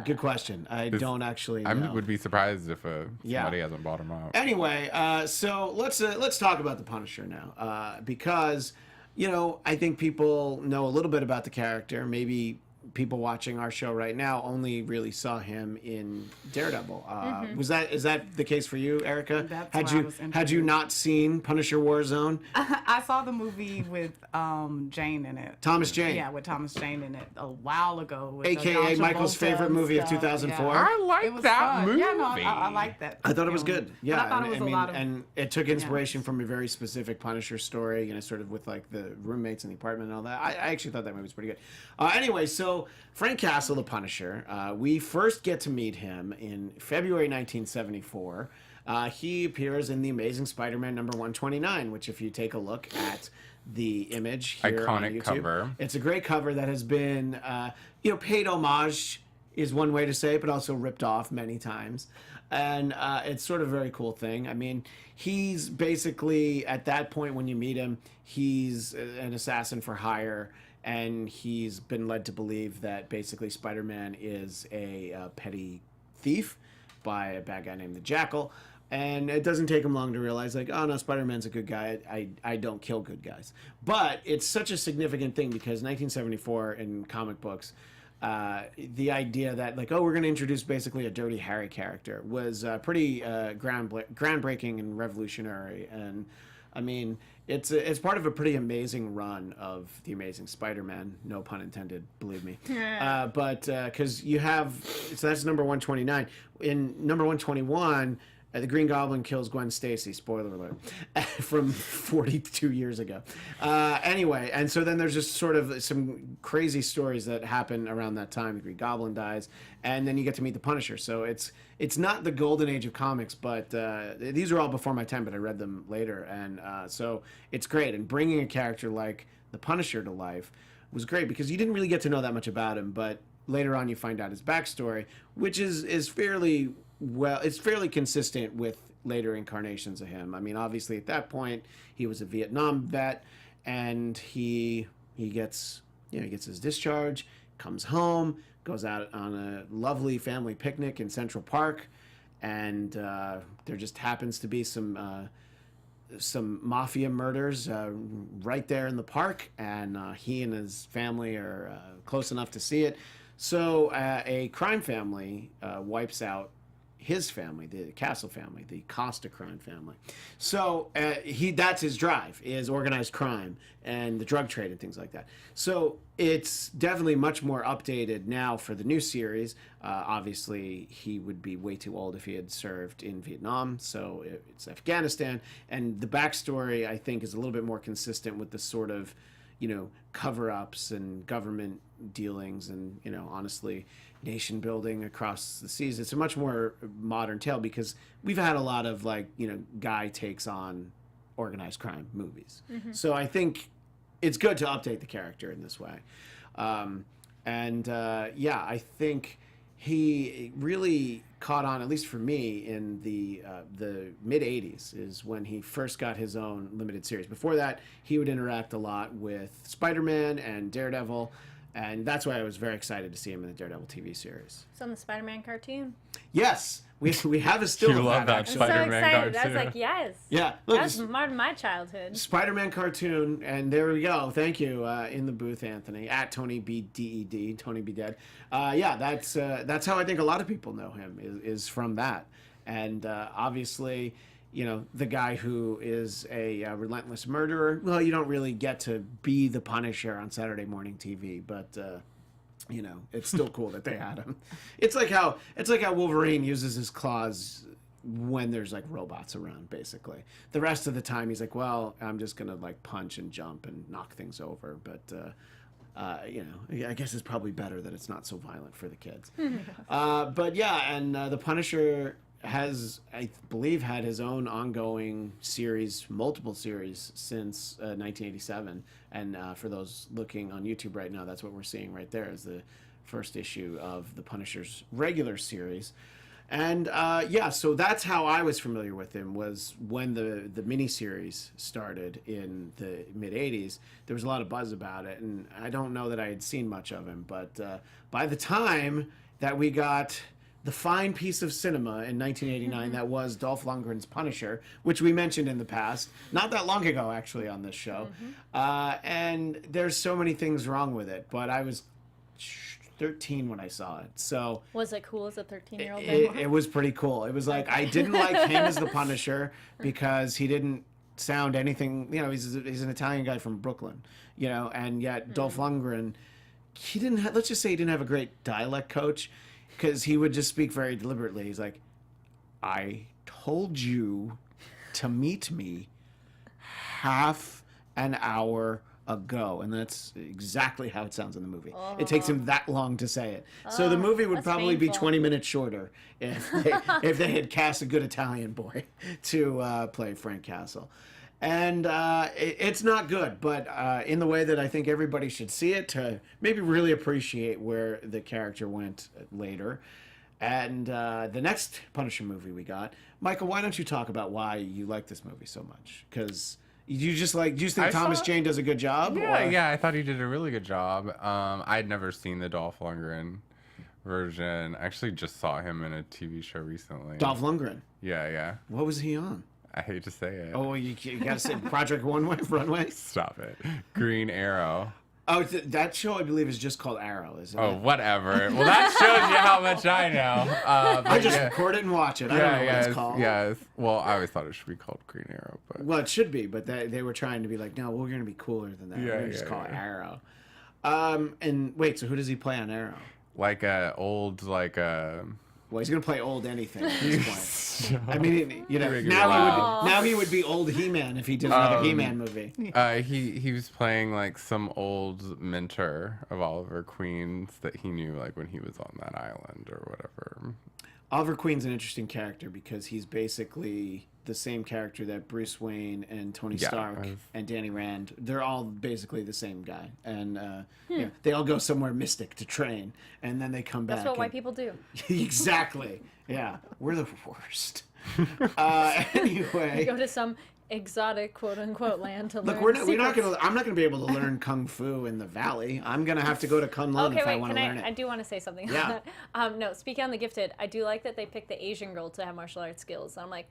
Speaker 2: Good question. I don't actually know.
Speaker 4: I would be surprised if
Speaker 2: Yeah.
Speaker 4: somebody hasn't bought them out.
Speaker 2: Anyway, so let's talk about the Punisher now, because I think people know a little bit about the character. Maybe people watching our show right now only really saw him in Daredevil. Is that the case for you, Erica?
Speaker 5: That's
Speaker 2: had
Speaker 5: why I
Speaker 2: you
Speaker 5: was
Speaker 2: had you
Speaker 5: intrigued.
Speaker 2: not seen Punisher Warzone?
Speaker 5: I saw the movie with Jane in it.
Speaker 2: Thomas Jane.
Speaker 5: Yeah, with Thomas Jane in it a while ago. With
Speaker 2: AKA
Speaker 5: John
Speaker 2: Michael's
Speaker 5: Travolta
Speaker 2: favorite
Speaker 5: and
Speaker 2: movie of
Speaker 5: stuff.
Speaker 2: 2004.
Speaker 5: Yeah.
Speaker 4: I like
Speaker 5: It was
Speaker 4: that
Speaker 5: fun.
Speaker 4: movie.
Speaker 5: Yeah, no, I like that.
Speaker 2: I thought it was
Speaker 5: film.
Speaker 2: good. Yeah,
Speaker 5: But I thought it was a lot of.
Speaker 2: and it took inspiration from a very specific Punisher story, sort of with the roommates in the apartment and all that. I actually thought that movie was pretty good. Anyway, so Frank Castle, the Punisher, we first get to meet him in February 1974. He appears in the Amazing Spider-Man number 129, which if you take a look at the image here on
Speaker 4: Iconic
Speaker 2: YouTube,
Speaker 4: cover.
Speaker 2: it's a great cover that has been, paid homage is one way to say it, but also ripped off many times. And it's sort of a very cool thing. I mean, he's basically, at that point when you meet him, he's an assassin for hire, and he's been led to believe that basically Spider-Man is a petty thief by a bad guy named the Jackal. And it doesn't take him long to realize, oh no, Spider-Man's a good guy. I don't kill good guys. But it's such a significant thing because 1974 in comic books, the idea that we're going to introduce basically a Dirty Harry character was pretty groundbreaking and revolutionary. And I mean, it's part of a pretty amazing run of the Amazing Spider-Man, no pun intended, believe me. But because you have, so that's number 129. In number 121, the Green Goblin kills Gwen Stacy, spoiler alert, from 42 years ago. Anyway, and so then there's just sort of some crazy stories that happen around that time. The Green Goblin dies, and then you get to meet the Punisher. So it's not the golden age of comics, but these are all before my time, but I read them later. And so it's great. And bringing a character like the Punisher to life was great because you didn't really get to know that much about him, but later on you find out his backstory, which is fairly... Well, it's fairly consistent with later incarnations of him. I mean, obviously at that point he was a Vietnam vet, and he gets his discharge, comes home, goes out on a lovely family picnic in Central Park, and there just happens to be some mafia murders right there in the park, and he and his family are close enough to see it. So a crime family wipes out his family, the Castle family, the Costa crime family. So that's his drive, is organized crime and the drug trade and things like that. So it's definitely much more updated now for the new series. Obviously, he would be way too old if he had served in Vietnam, so it's Afghanistan. And the backstory, I think, is a little bit more consistent with the sort of, cover-ups and government dealings and, honestly, nation building across the seas. It's a much more modern tale because we've had a lot of guy takes on organized crime movies. Mm-hmm. So I think it's good to update the character in this way. I think he really caught on, at least for me, in the mid '80s is when he first got his own limited series. Before that, he would interact a lot with Spider-Man and Daredevil, and that's why I was very excited to see him in the Daredevil TV series.
Speaker 3: It's on the Spider-Man cartoon.
Speaker 2: Yes, we have a still
Speaker 4: You
Speaker 2: of
Speaker 4: love that
Speaker 3: I'm
Speaker 2: actually.
Speaker 3: so
Speaker 4: Spider-Man
Speaker 3: excited. I was
Speaker 4: cartoon.
Speaker 3: like, yes.
Speaker 2: Yeah, look,
Speaker 3: That's part of my childhood.
Speaker 2: Spider-Man cartoon, and there we go. Thank you in the booth, Anthony, at Tony B Dead, Tony B Dead. Yeah, that's how I think a lot of people know him is from that, and obviously, you know, the guy who is a relentless murderer. Well, you don't really get to be the Punisher on Saturday morning TV, but. You know, it's still cool that they had him. It's like how Wolverine uses his claws when there's like robots around, basically. The rest of the time he's like, well, I'm just gonna like punch and jump and knock things over. But you know, I guess it's probably better that it's not so violent for the kids. But yeah, and the Punisher has, I believe, had his own ongoing series, multiple series since 1987. And for those looking on YouTube right now, that's what we're seeing right there is the first issue of the Punisher's regular series. And yeah, so that's how I was familiar with him, was when the miniseries started in the mid-'80s. There was a lot of buzz about it, and I don't know that I had seen much of him. But by the time that we got the fine piece of cinema in 1989 that was Dolph Lundgren's Punisher, which we mentioned in the past, not that long ago actually on this show. And there's so many things wrong with it, but I was 13 when I saw it. So
Speaker 3: Was it cool as a 13-year-old?
Speaker 2: it was pretty cool. It was like, I didn't like him as the Punisher because he didn't sound anything, you know, he's an Italian guy from Brooklyn, you know, and yet Dolph Lundgren, he didn't have, let's just say he didn't have a great dialect coach, because he would just speak very deliberately. He's like, I told you to meet me half an hour ago. And that's exactly how it sounds in the movie. It takes him that long to say it. So the movie would
Speaker 3: that's
Speaker 2: probably be
Speaker 3: painful.
Speaker 2: 20 minutes shorter if they had cast a good Italian boy to play Frank Castle. And it's not good, but in the way that I think everybody should see it to maybe really appreciate where the character went later. And the next Punisher movie we got, Michael, why don't you talk about why you like this movie so much? Because do you just think Thomas Jane does a good job?
Speaker 4: Yeah,
Speaker 2: or?
Speaker 4: yeah, I thought he did a really good job. I'd never seen the Dolph Lundgren version. I actually just saw him in a TV show recently.
Speaker 2: Dolph Lundgren.
Speaker 4: Yeah, yeah.
Speaker 2: What was he on?
Speaker 4: I hate to say it.
Speaker 2: Oh, you got to say Project Runway?
Speaker 4: Stop it. Green Arrow.
Speaker 2: Oh, that show, I believe, is just called Arrow, isn't
Speaker 4: Oh,
Speaker 2: it?
Speaker 4: whatever. Well, that shows you how much I know. But
Speaker 2: I just
Speaker 4: yeah.
Speaker 2: record it and watch it. I don't know what it's called.
Speaker 4: Yeah. Well, I always thought it should be called Green Arrow, but
Speaker 2: Well, it should be, but they were trying to be like, no, we're going to be cooler than that.
Speaker 4: Yeah,
Speaker 2: we're going to just
Speaker 4: yeah,
Speaker 2: call it
Speaker 4: yeah.
Speaker 2: Arrow. And wait, so who does he play on Arrow?
Speaker 4: like a old
Speaker 2: Well, he's going to play old anything at this point. I mean, you know,
Speaker 4: You're making me
Speaker 2: now
Speaker 4: laugh.
Speaker 2: he would be old He-Man if he did another He-Man movie.
Speaker 4: he was playing like some old mentor of Oliver Queen's that he knew like when he was on that island or whatever.
Speaker 2: Oliver Queen's an interesting character because he's basically the same character that Bruce Wayne and Tony
Speaker 4: Yeah,
Speaker 2: Stark
Speaker 4: I've-
Speaker 2: and Danny Rand, they're all basically the same guy. And yeah, they all go somewhere mystic to train, and then they come back.
Speaker 3: That's what
Speaker 2: and-
Speaker 3: white people do.
Speaker 2: Exactly. Yeah, we're the worst. Anyway,
Speaker 3: Go to some exotic quote unquote land to
Speaker 2: look,
Speaker 3: learn
Speaker 2: we're not
Speaker 3: secrets.
Speaker 2: gonna. I'm not gonna be able to learn kung fu in the valley. I'm gonna have to go to Kunlun
Speaker 3: Okay,
Speaker 2: if I
Speaker 3: wait,
Speaker 2: want
Speaker 3: can
Speaker 2: to learn
Speaker 3: I
Speaker 2: it.
Speaker 3: do want to say something
Speaker 2: Yeah.
Speaker 3: about that. No, speaking on The Gifted, I do like that they picked the Asian girl to have martial arts skills. I'm like,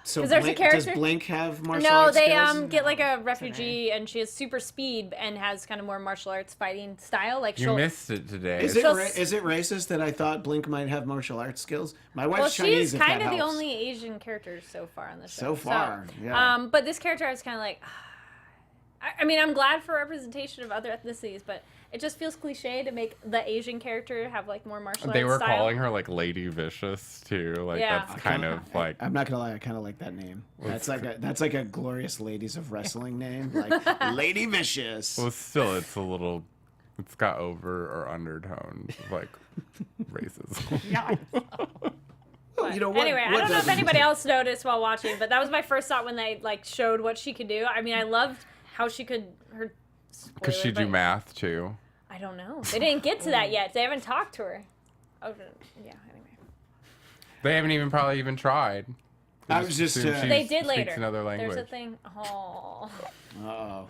Speaker 2: So
Speaker 3: 'cause there's a
Speaker 2: Blink,
Speaker 3: character-
Speaker 2: does Blink have martial
Speaker 3: no,
Speaker 2: arts
Speaker 3: they
Speaker 2: skills?
Speaker 3: get like a refugee and she has super speed and has kind of more martial arts fighting style. Like
Speaker 4: You
Speaker 3: she'll
Speaker 4: missed it today.
Speaker 2: Is it
Speaker 3: She'll-
Speaker 2: is it racist that I thought Blink might have martial arts skills? My wife's
Speaker 3: well,
Speaker 2: Chinese.
Speaker 3: she's
Speaker 2: if that
Speaker 3: kind of the
Speaker 2: helps.
Speaker 3: only Asian character so far on the show.
Speaker 2: So far, yeah.
Speaker 3: But this character, I was kind of like, I mean, I'm glad for representation of other ethnicities, but it just feels cliche to make the Asian character have like more martial
Speaker 4: They
Speaker 3: arts
Speaker 4: were
Speaker 3: style.
Speaker 4: calling her like Lady Vicious too. Like
Speaker 3: Yeah.
Speaker 4: that's kind of like
Speaker 2: I'm not gonna lie, I kind of like that name. That's like a glorious ladies of wrestling name, like Lady Vicious.
Speaker 4: well still it's a little it's got over or undertones of, like racism.
Speaker 5: Yeah.
Speaker 2: Well, you know what?
Speaker 3: Anyway, I
Speaker 2: what
Speaker 3: don't know if
Speaker 2: doesn't-
Speaker 3: anybody else noticed while watching, but that was my first thought when they like showed what she could do. I mean, I loved how she could her.
Speaker 4: Could she
Speaker 3: spoiler,
Speaker 4: do
Speaker 3: but
Speaker 4: math too?
Speaker 3: I don't know. They didn't get to that yet. They haven't talked to her. Oh, yeah. Anyway.
Speaker 4: They haven't even probably even tried. They
Speaker 2: I was just,
Speaker 4: assume
Speaker 2: uh,
Speaker 4: she
Speaker 3: They did
Speaker 4: speaks
Speaker 3: later.
Speaker 4: another language.
Speaker 3: There's a thing. Oh.
Speaker 2: Uh-oh.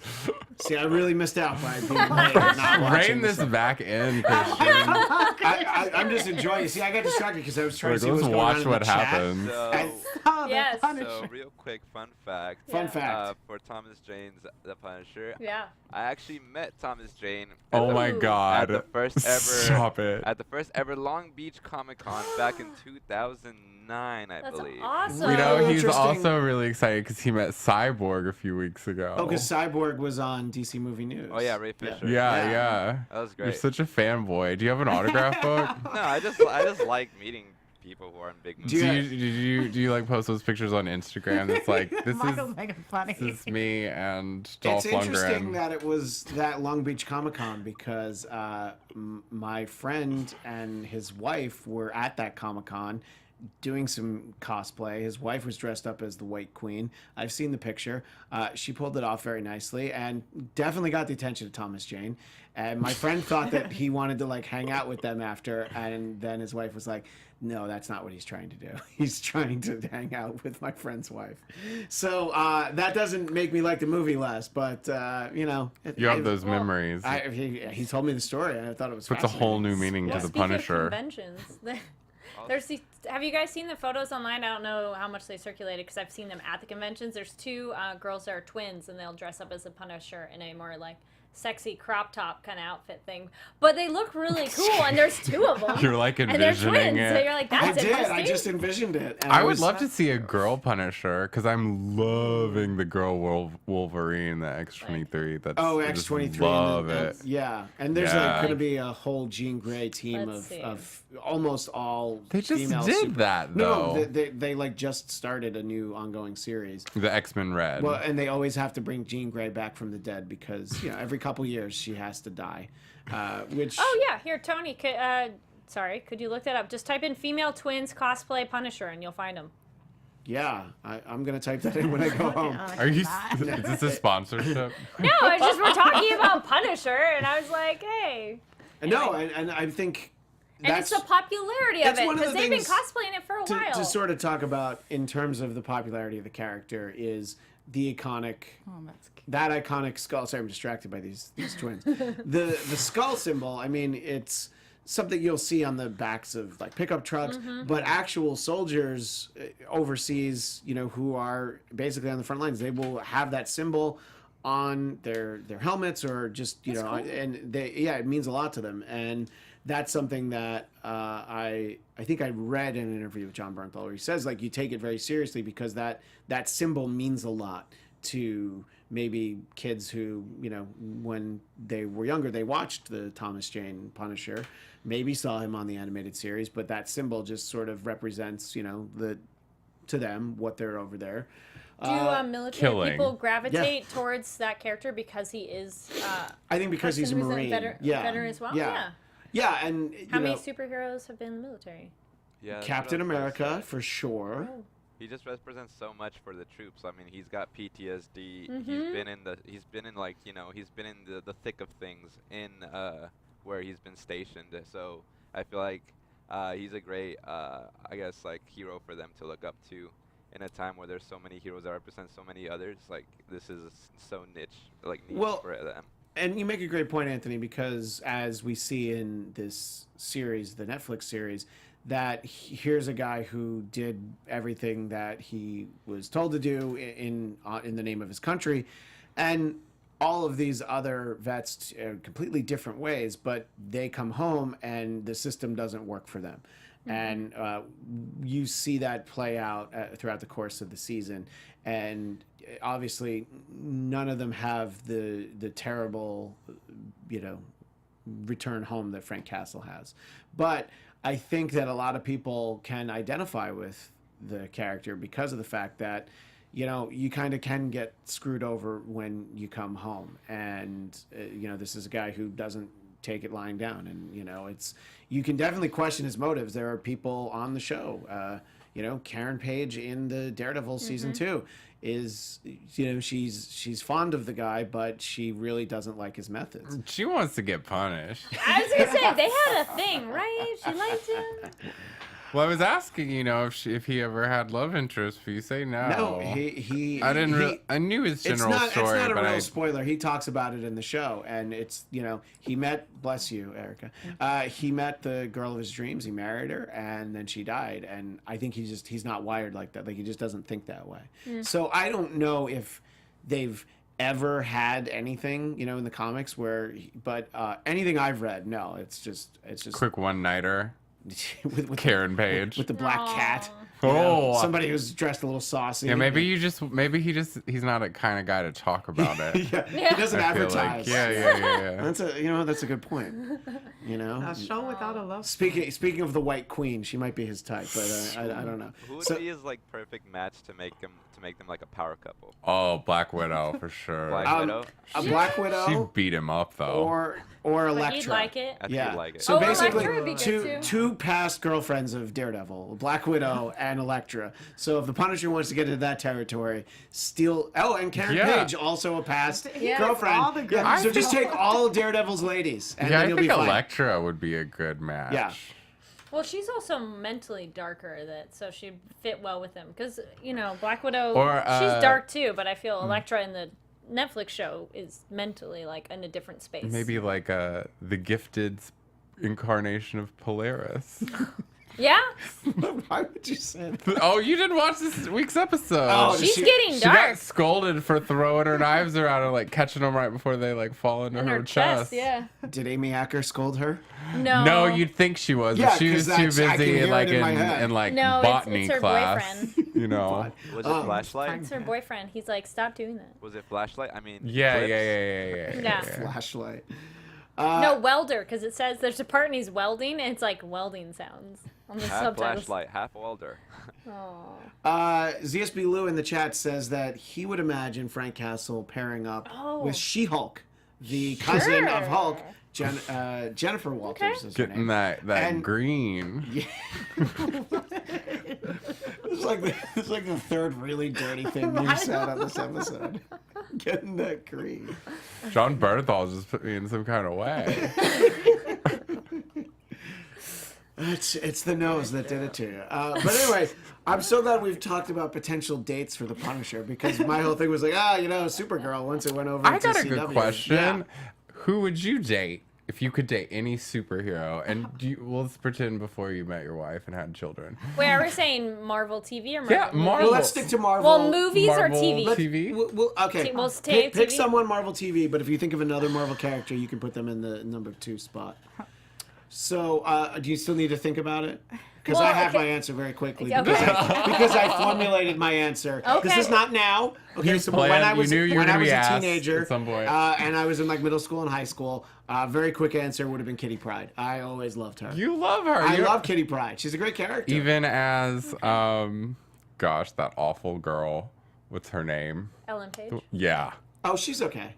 Speaker 2: See, I really missed out by being late and not watching
Speaker 4: Rein this back in, Christian.
Speaker 2: I'm just enjoying it. See, I got distracted because I was trying
Speaker 4: Like,
Speaker 2: to see what
Speaker 4: let's
Speaker 2: was going on
Speaker 4: watch
Speaker 2: in the
Speaker 4: what
Speaker 2: chat.
Speaker 4: happens.
Speaker 1: So,
Speaker 2: And-
Speaker 5: Oh, the
Speaker 3: Yes.
Speaker 5: Punisher.
Speaker 1: so real quick, fun fact.
Speaker 2: Fun
Speaker 3: Yeah.
Speaker 2: fact.
Speaker 1: For Thomas Jane's The Punisher,
Speaker 3: Yeah.
Speaker 1: I actually met Thomas Jane.
Speaker 4: Oh
Speaker 1: at
Speaker 4: my
Speaker 1: the,
Speaker 4: god.
Speaker 1: At the first ever.
Speaker 4: Stop it.
Speaker 1: At the first ever Long Beach Comic Con back in 2009, I
Speaker 3: That's
Speaker 1: believe.
Speaker 3: awesome.
Speaker 4: You know,
Speaker 2: Oh,
Speaker 4: he's
Speaker 2: interesting.
Speaker 4: also really excited because he met Cyborg a few weeks ago.
Speaker 2: Oh, because Cyborg was on DC Movie News.
Speaker 1: Oh yeah, Ray Fisher.
Speaker 4: Yeah,
Speaker 2: Yeah.
Speaker 4: yeah.
Speaker 1: That was
Speaker 4: You're
Speaker 1: great.
Speaker 4: such a fanboy. Do you have an autograph book?
Speaker 1: No, I just like meeting people who are in big movies.
Speaker 2: Do you-
Speaker 4: Do you like post those pictures on Instagram? It's like
Speaker 5: Michael's making funny.
Speaker 4: this is me and Dolph
Speaker 2: It's interesting
Speaker 4: Lundgren.
Speaker 2: that it was that Long Beach Comic Con because my friend and his wife were at that Comic Con doing some cosplay. His wife was dressed up as the White Queen. I've seen the picture. She pulled it off very nicely and definitely got the attention of Thomas Jane. And my friend thought that he wanted to like hang out with them after, and then his wife was like, "No, that's not what he's trying to do. He's trying to hang out with my friend's wife." So that doesn't make me like the movie less, but you know,
Speaker 4: You have those
Speaker 3: well,
Speaker 4: memories.
Speaker 2: he told me the story, and I thought it was
Speaker 4: Puts a whole new
Speaker 2: fascinating.
Speaker 4: meaning
Speaker 3: Well,
Speaker 4: to the
Speaker 3: speaking of
Speaker 4: Punisher.
Speaker 3: conventions, there's these, have you guys seen the photos online? I don't know how much they circulated because I've seen them at the conventions. There's two girls that are twins, and they'll dress up as a Punisher in a more like sexy crop top kind of outfit thing. But they look really cool, and there's two of them.
Speaker 4: You're like
Speaker 3: and they're
Speaker 4: envisioning
Speaker 3: twins,
Speaker 4: it.
Speaker 3: so you're like,
Speaker 2: I
Speaker 3: that's
Speaker 2: did.
Speaker 3: interesting.
Speaker 2: I just envisioned it. And
Speaker 4: I would
Speaker 2: was-
Speaker 4: love to see a girl Punisher because I'm loving the girl Wolverine, the X-23. That's
Speaker 2: Oh,
Speaker 4: I just
Speaker 2: X-23.
Speaker 4: Love
Speaker 2: and
Speaker 4: it.
Speaker 2: yeah, and there's
Speaker 4: Yeah.
Speaker 2: like going to be a whole Jean Grey team
Speaker 3: Let's see.
Speaker 2: of almost all
Speaker 4: They just
Speaker 2: female
Speaker 4: did
Speaker 2: super-
Speaker 4: that
Speaker 2: No,
Speaker 4: though.
Speaker 2: they like just started a new ongoing series.
Speaker 4: The X-Men Red.
Speaker 2: Well, and they always have to bring Jean Grey back from the dead because you know every couple years she has to die. Which
Speaker 3: Oh yeah, here Tony. Could you look that up? Just type in female twins cosplay Punisher, and you'll find them.
Speaker 2: yeah, I'm gonna type that in when I go home.
Speaker 4: Are you? Is this a sponsorship?
Speaker 3: No, it's just we're talking about Punisher, and I was like, hey.
Speaker 2: No, and I think
Speaker 3: And it's the popularity of
Speaker 2: that's
Speaker 3: it
Speaker 2: one of the
Speaker 3: because they've been
Speaker 2: things
Speaker 3: cosplaying it for a while.
Speaker 2: to sort of talk about in terms of the popularity of the character is the iconic.
Speaker 5: Oh, that's cute.
Speaker 2: That iconic skull. Sorry, I'm distracted by these twins. The skull symbol. I mean, it's something you'll see on the backs of like pickup trucks, but actual soldiers overseas, you know, who are basically on the front lines, they will have that symbol on their helmets or just you know, and it means a lot to them, and that's something that I think I read in an interview with John Bernthal where he says like you take it very seriously because that symbol means a lot to maybe kids who, you know, when they were younger, they watched the Thomas Jane Punisher, maybe saw him on the animated series, but that symbol just sort of represents, you know, to them what they're over there.
Speaker 3: Do military
Speaker 4: killing.
Speaker 3: people gravitate towards that character because he is
Speaker 2: I think because he's a
Speaker 3: person who's
Speaker 2: Marine.
Speaker 3: veteran as well?
Speaker 2: Yeah. Yeah, and you
Speaker 3: How
Speaker 2: know,
Speaker 3: many superheroes have been in the military?
Speaker 1: Yeah, that's
Speaker 2: Captain
Speaker 1: what I was gonna
Speaker 2: America
Speaker 1: say.
Speaker 2: for sure.
Speaker 1: He just represents so much for the troops. I mean, he's got PTSD.
Speaker 3: Mhm.
Speaker 1: He's been in like, you know, he's been in the thick of things in where he's been stationed. So I feel like he's a great I guess like hero for them to look up to in a time where there's so many heroes that represent so many others. Like this is so niche
Speaker 2: Well,
Speaker 1: for them.
Speaker 2: And you make a great point, Anthony, because as we see in this series, the Netflix series, that here's a guy who did everything that he was told to do in the name of his country, and all of these other vets completely different ways, but they come home and the system doesn't work for them. And you see that play out throughout the course of the season, and obviously none of them have the terrible, you know, return home that Frank Castle has. But I think that a lot of people can identify with the character because of the fact that, you know, you kind of can get screwed over when you come home, and you know, this is a guy who doesn't take it lying down, and you know, you can definitely question his motives. There are people on the show, Karen Page in the Daredevil season 2 is, she's fond of the guy, but she really doesn't like his methods.
Speaker 4: She wants to get punished.
Speaker 3: I was gonna say they had a thing, right? She liked him.
Speaker 4: Well, I was asking, if he ever had love interest, but you say no.
Speaker 2: No, he
Speaker 4: I didn't. I knew his general story,
Speaker 2: it's not a
Speaker 4: but
Speaker 2: real spoiler. He talks about it in the show, and it's he met. Bless you, Erica. He met the girl of his dreams. He married her, and then she died. And I think he's not wired like that. Like he just doesn't think that way. So I don't know if they've ever had anything in the comics but anything I've read, no. It's just
Speaker 4: quick one-nighter.
Speaker 2: with
Speaker 4: Karen Page.
Speaker 2: with the black cat.
Speaker 4: Oh.
Speaker 2: Somebody who's dressed a little saucy.
Speaker 4: Yeah, he's not a kind of guy to talk about it.
Speaker 2: Yeah, he doesn't
Speaker 4: I feel
Speaker 2: advertise.
Speaker 4: like, yeah.
Speaker 2: That's that's a good point.
Speaker 5: A show without a love.
Speaker 2: Speaking of the White Queen, she might be his type, but I don't know.
Speaker 1: Who would be his perfect match to make them like a power couple?
Speaker 4: Oh, Black Widow for sure.
Speaker 1: Black Widow.
Speaker 2: A Black Widow
Speaker 4: She'd beat him up though.
Speaker 2: or
Speaker 3: But
Speaker 2: Elektra.
Speaker 3: you'd like it.
Speaker 1: I think
Speaker 2: Yeah.
Speaker 1: you'd like it.
Speaker 2: So
Speaker 3: Oh,
Speaker 2: basically,
Speaker 3: Elektra would be good, too.
Speaker 2: two past girlfriends of Daredevil, Black Widow and Elektra. So if the Punisher wants to get into that territory, and Karen
Speaker 4: Yeah.
Speaker 2: Page, also a past
Speaker 5: Yeah.
Speaker 2: girlfriend.
Speaker 5: All the
Speaker 2: Yeah,
Speaker 5: girls.
Speaker 2: so just take all Daredevil's ladies, and
Speaker 4: Yeah,
Speaker 2: then
Speaker 4: I
Speaker 2: you'll
Speaker 4: think
Speaker 2: be fine.
Speaker 4: Elektra would be a good match.
Speaker 2: Yeah.
Speaker 3: Well, she's also mentally darker, so she'd fit well with him. Because, Black Widow,
Speaker 4: Or,
Speaker 3: she's dark too, but I feel Elektra in the Netflix show is mentally, in a different space.
Speaker 4: Maybe like the gifted incarnation of Polaris.
Speaker 3: Yeah?
Speaker 2: Why would you say that?
Speaker 4: Oh, you didn't watch this week's episode.
Speaker 2: Oh,
Speaker 3: She's
Speaker 2: she-
Speaker 3: getting
Speaker 4: She
Speaker 3: dark.
Speaker 4: got scolded for throwing her knives around and catching them right before they fall into
Speaker 3: In
Speaker 4: her
Speaker 3: her chest, yeah.
Speaker 2: Did Amy Acker scold her?
Speaker 3: No.
Speaker 4: No, you'd think she was,
Speaker 2: Yeah,
Speaker 4: but she was
Speaker 2: 'cause
Speaker 4: too
Speaker 2: that's- I can
Speaker 4: busy
Speaker 2: hear it in my
Speaker 4: in
Speaker 2: head.
Speaker 3: No,
Speaker 4: botany
Speaker 3: it's her
Speaker 4: class.
Speaker 3: boyfriend.
Speaker 4: You know.
Speaker 1: Was it Flashlight?
Speaker 3: It's her boyfriend. He's like, stop doing that.
Speaker 1: Was it Flashlight? I mean.
Speaker 4: Yeah.
Speaker 3: Yeah.
Speaker 2: Flashlight.
Speaker 3: No, welder, because it says there's a part and he's welding, and it's like welding sounds on the
Speaker 1: Half
Speaker 3: subtitles.
Speaker 1: flashlight, half welder.
Speaker 3: Oh.
Speaker 2: ZSB Lou in the chat says that he would imagine Frank Castle pairing up
Speaker 3: Oh.
Speaker 2: with She-Hulk, the cousin of
Speaker 3: Sure.
Speaker 2: Hulk, Jennifer Walters is her
Speaker 4: Getting
Speaker 2: name.
Speaker 4: that
Speaker 2: And-
Speaker 4: green.
Speaker 2: It's like the third really dirty thing you said on this episode. Getting that green.
Speaker 4: John Berthal just put me in some kind of way.
Speaker 2: It's the nose that did it to you. But anyway, I'm so glad we've talked about potential dates for the Punisher, because my whole thing was like, Supergirl once it went over
Speaker 4: I
Speaker 2: to
Speaker 4: got a
Speaker 2: CW.
Speaker 4: good question.
Speaker 2: Yeah.
Speaker 4: Who would you date if you could date any superhero? And let's pretend before you met your wife and had children.
Speaker 3: Wait, are we saying Marvel TV or Marvel?
Speaker 4: Yeah,
Speaker 3: movies?
Speaker 4: Marvel.
Speaker 2: Well, let's stick to Marvel.
Speaker 3: Well, movies or
Speaker 4: Marvel
Speaker 3: TV?
Speaker 4: TV.
Speaker 2: Okay.
Speaker 3: We'll stay
Speaker 2: Pick
Speaker 3: TV.
Speaker 2: someone Marvel TV, but if you think of another Marvel character, you can put them in the number 2 spot. So, do you still need to think about it? Because
Speaker 3: Well,
Speaker 2: I have
Speaker 3: okay.
Speaker 2: my answer very quickly.
Speaker 3: Okay.
Speaker 2: Because I formulated my answer. This
Speaker 3: Okay.
Speaker 2: is not now. Okay, so
Speaker 4: planned-
Speaker 2: when I was,
Speaker 4: you knew you were
Speaker 2: when I
Speaker 4: gonna
Speaker 2: was
Speaker 4: be
Speaker 2: a
Speaker 4: asked
Speaker 2: teenager
Speaker 4: at some point.
Speaker 2: and I was in middle school and high school, very quick answer would have been Kitty Pryde. I always loved her.
Speaker 4: You love her.
Speaker 2: I love Kitty Pryde. She's a great character.
Speaker 4: Even as that awful girl. What's her name?
Speaker 3: Ellen Page.
Speaker 4: Yeah.
Speaker 2: Oh, she's okay.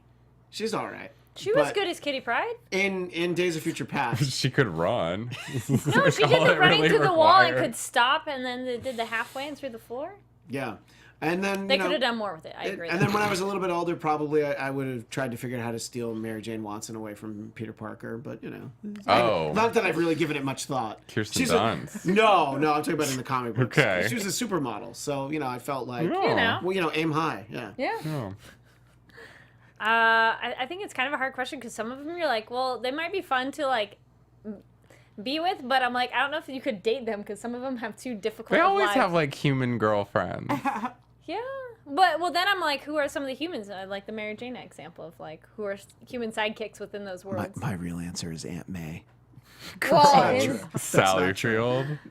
Speaker 2: She's all right.
Speaker 3: She was
Speaker 2: But
Speaker 3: good as Kitty Pryde.
Speaker 2: in Days of Future Past.
Speaker 4: She could run.
Speaker 3: No, she did the running through the wall and could stop, and then they did the halfway and through the floor.
Speaker 2: Yeah. And then
Speaker 3: They could have done more with it. I
Speaker 2: And
Speaker 3: agree.
Speaker 2: then when I was a little bit older, probably I would have tried to figure out how to steal Mary Jane Watson away from Peter Parker. But
Speaker 4: Oh.
Speaker 2: not that I've really given it much thought.
Speaker 4: Kirsten
Speaker 2: She's
Speaker 4: Dunst.
Speaker 2: No, I'm talking about in the comic books.
Speaker 4: Okay.
Speaker 2: She was a supermodel, so I felt like
Speaker 4: Oh.
Speaker 3: know.
Speaker 2: aim high. Yeah.
Speaker 3: Yeah.
Speaker 4: Oh.
Speaker 3: I think it's kind of a hard question because some of them you're like, well, they might be fun to be with, but I'm like, I don't know if you could date them because some of them have too difficult.
Speaker 4: They
Speaker 3: of
Speaker 4: always
Speaker 3: lives.
Speaker 4: have human girlfriends.
Speaker 3: Yeah, but then I'm like, who are some of the humans? Like the Mary Jane example of who are human sidekicks within those worlds.
Speaker 2: My real answer is Aunt May.
Speaker 3: Well,
Speaker 2: not
Speaker 3: it's-
Speaker 2: true.
Speaker 4: Sally
Speaker 2: not true.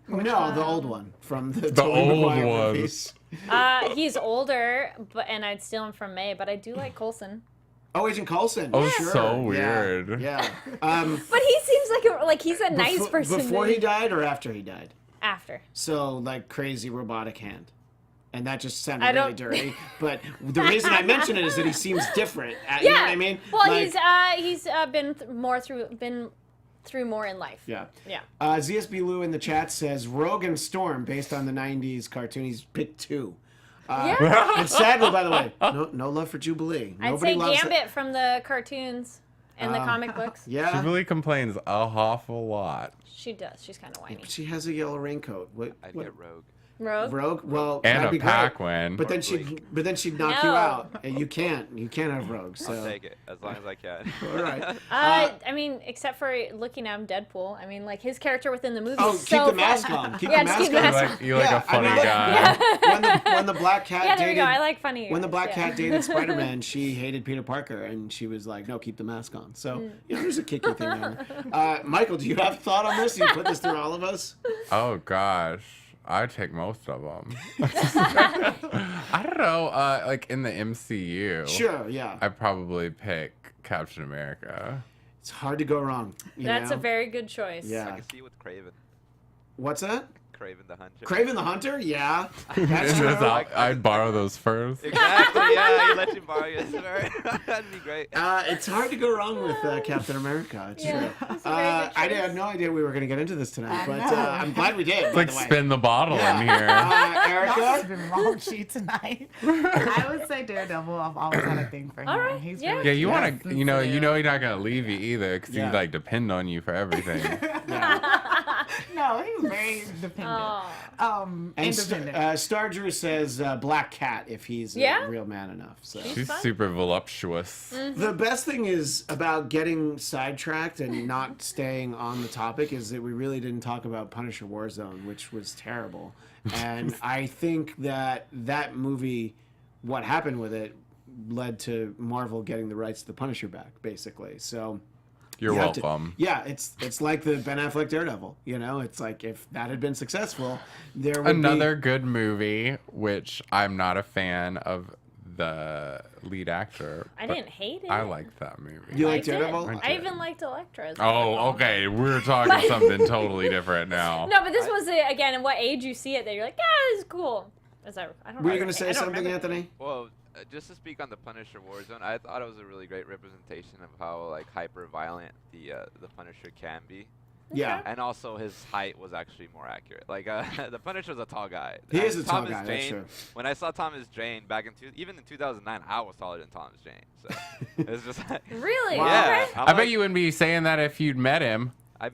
Speaker 4: Field.
Speaker 2: No, the old one from the
Speaker 4: The old
Speaker 2: Maguire
Speaker 4: one.
Speaker 2: movies.
Speaker 3: he's older, and I'd steal him from May, but I do like Coulson.
Speaker 2: Oh, Agent Coulson.
Speaker 4: Oh,
Speaker 2: sure.
Speaker 4: so
Speaker 2: Yeah,
Speaker 4: weird.
Speaker 2: Yeah.
Speaker 3: But he seems like he's a nice person.
Speaker 2: Before he died or after he died?
Speaker 3: After.
Speaker 2: So crazy robotic hand. And that just
Speaker 3: I
Speaker 2: sounded really
Speaker 3: don't-
Speaker 2: dirty. But the reason I mention it is that he seems different. You know what I mean?
Speaker 3: Well,
Speaker 2: Like,
Speaker 3: he's been through through more in life.
Speaker 2: Yeah.
Speaker 3: Yeah.
Speaker 2: ZSB Lou in the chat says Rogue and Storm, based on the 90s cartoon. He's picked 2.
Speaker 3: Yeah.
Speaker 2: And sadly, by the way, no love for Jubilee.
Speaker 3: I'd
Speaker 2: Nobody
Speaker 3: say
Speaker 2: loves
Speaker 3: Gambit from the cartoons and the comic books.
Speaker 2: Yeah.
Speaker 4: Jubilee complains a awful lot.
Speaker 3: She does. She's kind of whiny.
Speaker 2: She has a yellow raincoat.
Speaker 1: I'd
Speaker 2: What?
Speaker 1: get Rogue.
Speaker 3: Rogue.
Speaker 2: Rogue? Well,
Speaker 4: And
Speaker 2: that'd
Speaker 4: a
Speaker 2: be great.
Speaker 4: Pac-Man.
Speaker 2: But then
Speaker 1: Or
Speaker 2: she'd knock you
Speaker 3: No.
Speaker 2: out. And you can't have Rogue. So
Speaker 1: I'll take it as long as I can.
Speaker 2: all right.
Speaker 3: I mean, except for looking at him, Deadpool. I mean, like his character within the movie.
Speaker 2: Oh,
Speaker 3: is
Speaker 2: keep
Speaker 3: so
Speaker 2: the mask
Speaker 3: fun.
Speaker 2: on. Keep
Speaker 3: Yeah,
Speaker 2: the
Speaker 3: just
Speaker 2: mask
Speaker 3: keep the
Speaker 2: on.
Speaker 3: mask
Speaker 4: You like
Speaker 2: Yeah,
Speaker 4: a funny
Speaker 2: I mean,
Speaker 4: guy.
Speaker 2: when the black cat
Speaker 3: Yeah, there we
Speaker 2: dated
Speaker 3: go. I like funny.
Speaker 2: when the black
Speaker 3: yeah.
Speaker 2: cat dated Spider-Man, she hated Peter Parker, and she was like, "No, keep the mask on." So there's a kicky thing there. Michael, do you have a thought on this? You put this through all of us.
Speaker 4: Oh gosh, I'd take most of them. I don't know. Like in the MCU,
Speaker 2: Sure, yeah.
Speaker 4: I'd probably pick Captain America.
Speaker 2: It's hard to go wrong. you
Speaker 3: That's
Speaker 2: know?
Speaker 3: a very good choice.
Speaker 2: Yeah.
Speaker 1: I can see with Craven.
Speaker 2: What's that?
Speaker 1: Craven the Hunter.
Speaker 2: Craven the Hunter? Yeah. That's true.
Speaker 4: I'd borrow those first.
Speaker 1: Exactly. Yeah, he let you borrow yours. That'd be great.
Speaker 2: It's hard to go wrong with Captain America. It's
Speaker 3: Yeah,
Speaker 2: true.
Speaker 3: that's a very good
Speaker 2: I
Speaker 3: choice.
Speaker 2: had no idea we were going to get into this tonight,
Speaker 5: I
Speaker 2: but
Speaker 5: know.
Speaker 2: I'm glad we did.
Speaker 4: It's
Speaker 2: by
Speaker 4: like
Speaker 2: the way.
Speaker 4: spin the bottle
Speaker 2: Yeah.
Speaker 4: in here.
Speaker 5: Y'all
Speaker 2: Erica?
Speaker 5: have been wrong sheet tonight. I would say Daredevil. I've always had a thing for him.
Speaker 3: All right,
Speaker 5: He's
Speaker 3: yeah.
Speaker 5: really
Speaker 4: Yeah, you
Speaker 2: Yeah.
Speaker 4: want to, you know he's not gonna leave you either, because
Speaker 2: Yeah.
Speaker 4: he like depend on you for everything.
Speaker 5: No, he's very dependent.
Speaker 3: Oh.
Speaker 2: And
Speaker 5: Independent.
Speaker 2: Star Drew says Black Cat if he's
Speaker 3: Yeah?
Speaker 2: a real man enough. So
Speaker 4: She's
Speaker 3: fun.
Speaker 4: super voluptuous.
Speaker 2: the best thing is about getting sidetracked and not staying on the topic is that we really didn't talk about Punisher Warzone, which was terrible. And I think that movie, what happened with it, led to Marvel getting the rights to the Punisher back, basically. So
Speaker 4: You're
Speaker 2: you have to-
Speaker 4: welcome.
Speaker 2: yeah, it's like the Ben Affleck Daredevil. You know, it's like if that had been successful, there would
Speaker 4: Another good movie, which I'm not a fan of the lead actor.
Speaker 3: I
Speaker 4: but
Speaker 3: didn't hate it.
Speaker 4: I liked that movie.
Speaker 2: You
Speaker 3: I
Speaker 2: like
Speaker 3: did.
Speaker 2: Daredevil?
Speaker 3: I even liked Elektra. as
Speaker 4: Oh,
Speaker 3: well.
Speaker 4: okay. We're talking something totally different now.
Speaker 3: No, but this was again. At what age you see it, that you're like, yeah, this is cool. I don't.
Speaker 2: Were you
Speaker 3: know.
Speaker 2: going to say
Speaker 3: I don't
Speaker 2: something,
Speaker 3: remember.
Speaker 2: Anthony?
Speaker 1: Well, just to speak on the Punisher Warzone, I thought it was a really great representation of how like hyper violent the Punisher can be,
Speaker 2: Yeah.
Speaker 1: and also his height was actually more accurate. Like the Punisher was a tall guy.
Speaker 2: He
Speaker 1: And
Speaker 2: is a tall
Speaker 1: Thomas
Speaker 2: guy, that's
Speaker 1: Jane,
Speaker 2: true.
Speaker 1: When I saw Thomas Jane back even in 2009, I was taller than Thomas Jane. So it's just like,
Speaker 3: Really?
Speaker 2: Wow.
Speaker 1: yeah.
Speaker 3: Okay.
Speaker 1: I'm
Speaker 4: I
Speaker 1: like,
Speaker 4: bet you wouldn't be saying that if you'd met him.
Speaker 1: I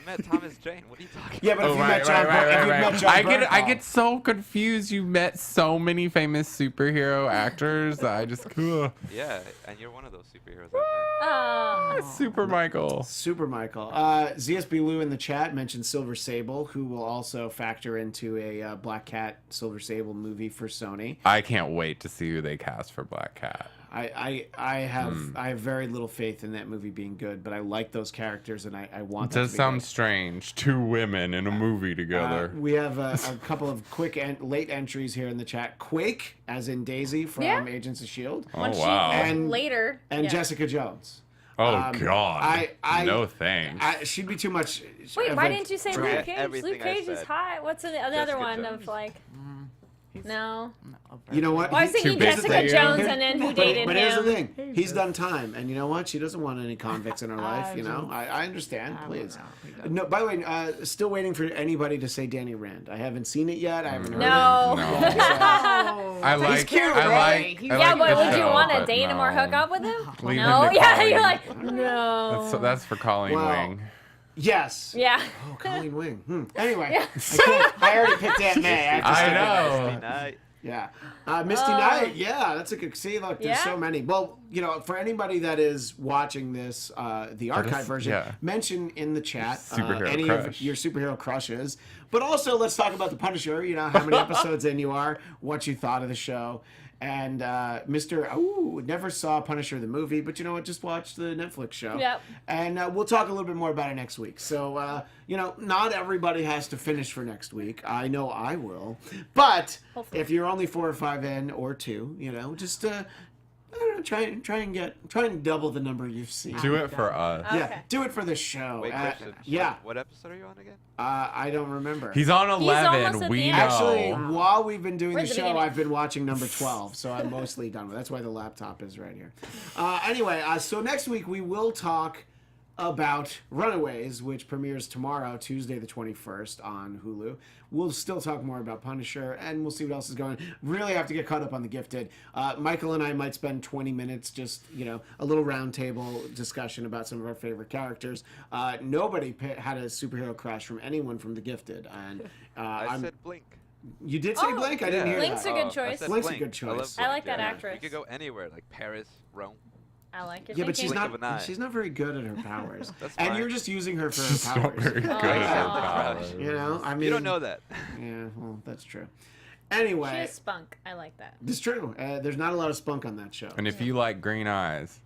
Speaker 1: met Thomas Jane. What are you talking?
Speaker 2: Yeah, but
Speaker 1: about?
Speaker 2: if you met John, if you met John
Speaker 4: I
Speaker 2: Bernthal-
Speaker 4: get so confused. You met so many famous superhero actors that I just
Speaker 1: Yeah, and you're one of those superheroes I met.
Speaker 4: Super Michael.
Speaker 2: Super Michael. ZSB Lou in the chat mentioned Silver Sable, who will also factor into a Black Cat Silver Sable movie for Sony.
Speaker 4: I can't wait to see who they cast for Black Cat.
Speaker 2: I have very little faith in that movie being good, but I like those characters and I want
Speaker 4: It
Speaker 2: that
Speaker 4: does
Speaker 2: to be
Speaker 4: sound
Speaker 2: good.
Speaker 4: strange. 2 women in a movie together.
Speaker 2: We have a couple of quick late entries here in the chat. Quake, as in Daisy from
Speaker 3: Yeah.
Speaker 2: Agents of S.H.I.E.L.D.
Speaker 4: Oh,
Speaker 3: When
Speaker 4: wow.
Speaker 2: And-
Speaker 3: later.
Speaker 2: and
Speaker 3: yeah.
Speaker 2: Jessica Jones.
Speaker 4: Oh, God.
Speaker 2: I-
Speaker 4: no thanks.
Speaker 2: She'd be too much.
Speaker 3: Wait,
Speaker 2: of
Speaker 3: why
Speaker 2: a
Speaker 3: didn't you say
Speaker 2: drag.
Speaker 3: Luke Cage?
Speaker 1: everything
Speaker 3: Luke
Speaker 1: I
Speaker 3: Cage is
Speaker 1: said.
Speaker 3: hot. What's another
Speaker 1: Jessica
Speaker 3: one
Speaker 1: Jones.
Speaker 3: of like? No.
Speaker 2: You know what?
Speaker 3: Well, I was
Speaker 2: He-
Speaker 3: thinking
Speaker 4: Too big for
Speaker 3: Jessica
Speaker 4: you.
Speaker 3: Jones, and then who dated
Speaker 2: But here's the
Speaker 3: him?
Speaker 2: thing: he's done time, and you know what? She doesn't want any convicts in her life. You know,
Speaker 5: just-
Speaker 2: I understand.
Speaker 5: I
Speaker 2: Please.
Speaker 5: don't know. He doesn't.
Speaker 2: No. By the way, still waiting for anybody to say Danny Rand. I haven't seen it yet. I haven't heard
Speaker 3: No.
Speaker 2: it.
Speaker 4: No.
Speaker 5: Oh,
Speaker 4: I like.
Speaker 2: cute,
Speaker 4: I
Speaker 2: right?
Speaker 4: like.
Speaker 5: He's-
Speaker 4: I
Speaker 3: Yeah,
Speaker 4: like
Speaker 3: but
Speaker 4: the
Speaker 3: would you
Speaker 4: show,
Speaker 3: want to
Speaker 4: but
Speaker 3: date him or
Speaker 4: no.
Speaker 3: hook up with him?
Speaker 4: Leave him
Speaker 3: No.
Speaker 4: to
Speaker 3: Yeah,
Speaker 4: Colleen.
Speaker 3: you're like no.
Speaker 4: That's for Colleen
Speaker 2: Wow.
Speaker 4: Wing.
Speaker 2: Yes.
Speaker 3: Yeah.
Speaker 2: Oh, Colleen Wing. Anyway, I already picked Aunt May. I have to
Speaker 4: I
Speaker 2: stick with
Speaker 4: know.
Speaker 1: Misty Knight.
Speaker 2: Yeah. Misty Knight. Yeah, that's a good. See, look, there's
Speaker 3: Yeah?
Speaker 2: so many. Well, you know, for anybody that is watching this, the archive version,
Speaker 4: yeah.
Speaker 2: mention in the chat
Speaker 4: Superhero
Speaker 2: any
Speaker 4: crush.
Speaker 2: of your superhero crushes. But also, let's talk about The Punisher. You know, how many episodes in you are, what you thought of the show. And Mr. Ooh, never saw Punisher the movie, but you know what? Just watch the Netflix show.
Speaker 3: Yep.
Speaker 2: And we'll talk a little bit more about it next week. So, you know, not everybody has to finish for next week. I know I will. But
Speaker 3: Hopefully.
Speaker 2: if you're only 4 or 5 in or 2, you know, just I don't know, try and double the number you've seen.
Speaker 4: Do it for us.
Speaker 2: Yeah,
Speaker 3: Okay.
Speaker 2: do it for the show.
Speaker 1: Wait, question.
Speaker 2: Yeah,
Speaker 1: What episode are you on again?
Speaker 2: I don't remember.
Speaker 4: He's on
Speaker 3: almost
Speaker 4: 11.
Speaker 3: at
Speaker 4: We
Speaker 3: the
Speaker 4: know.
Speaker 3: end.
Speaker 2: Actually, while we've been doing
Speaker 3: We're
Speaker 2: the
Speaker 3: at the
Speaker 2: show,
Speaker 3: beginning.
Speaker 2: I've been watching number 12, so I'm mostly done with it. That's why the laptop is right here. Anyway, so next week we will talk about Runaways, which premieres tomorrow, Tuesday the 21st on Hulu. We'll still talk more about Punisher, and we'll see what else is going on. Really have to get caught up on The Gifted. Michael and I might spend 20 minutes just, a little roundtable discussion about some of our favorite characters. Nobody had a superhero crush from anyone from The Gifted. And
Speaker 1: I said Blink.
Speaker 2: You did say
Speaker 3: Oh,
Speaker 2: Blink? I didn't hear
Speaker 3: Blink's
Speaker 2: that.
Speaker 3: a good
Speaker 1: I
Speaker 3: choice.
Speaker 1: said
Speaker 2: Blink's a
Speaker 1: Blink.
Speaker 2: good choice.
Speaker 3: I like
Speaker 1: Blink,
Speaker 3: that
Speaker 1: yeah.
Speaker 3: actress.
Speaker 1: You could go anywhere, like Paris, Rome.
Speaker 3: I like your
Speaker 2: Yeah, but
Speaker 3: thinking.
Speaker 1: Blink of an eye.
Speaker 2: she's not very good at her powers.
Speaker 1: That's
Speaker 2: and
Speaker 1: fine.
Speaker 2: you're just using her for her
Speaker 4: She's not
Speaker 2: powers.
Speaker 4: very good at her powers.
Speaker 2: I mean,
Speaker 1: You don't know that.
Speaker 2: Yeah, well, that's true.
Speaker 3: She
Speaker 2: Anyway,
Speaker 3: has spunk. I like that.
Speaker 2: it's true. There's not a lot of spunk on that show,
Speaker 4: And if you like green eyes,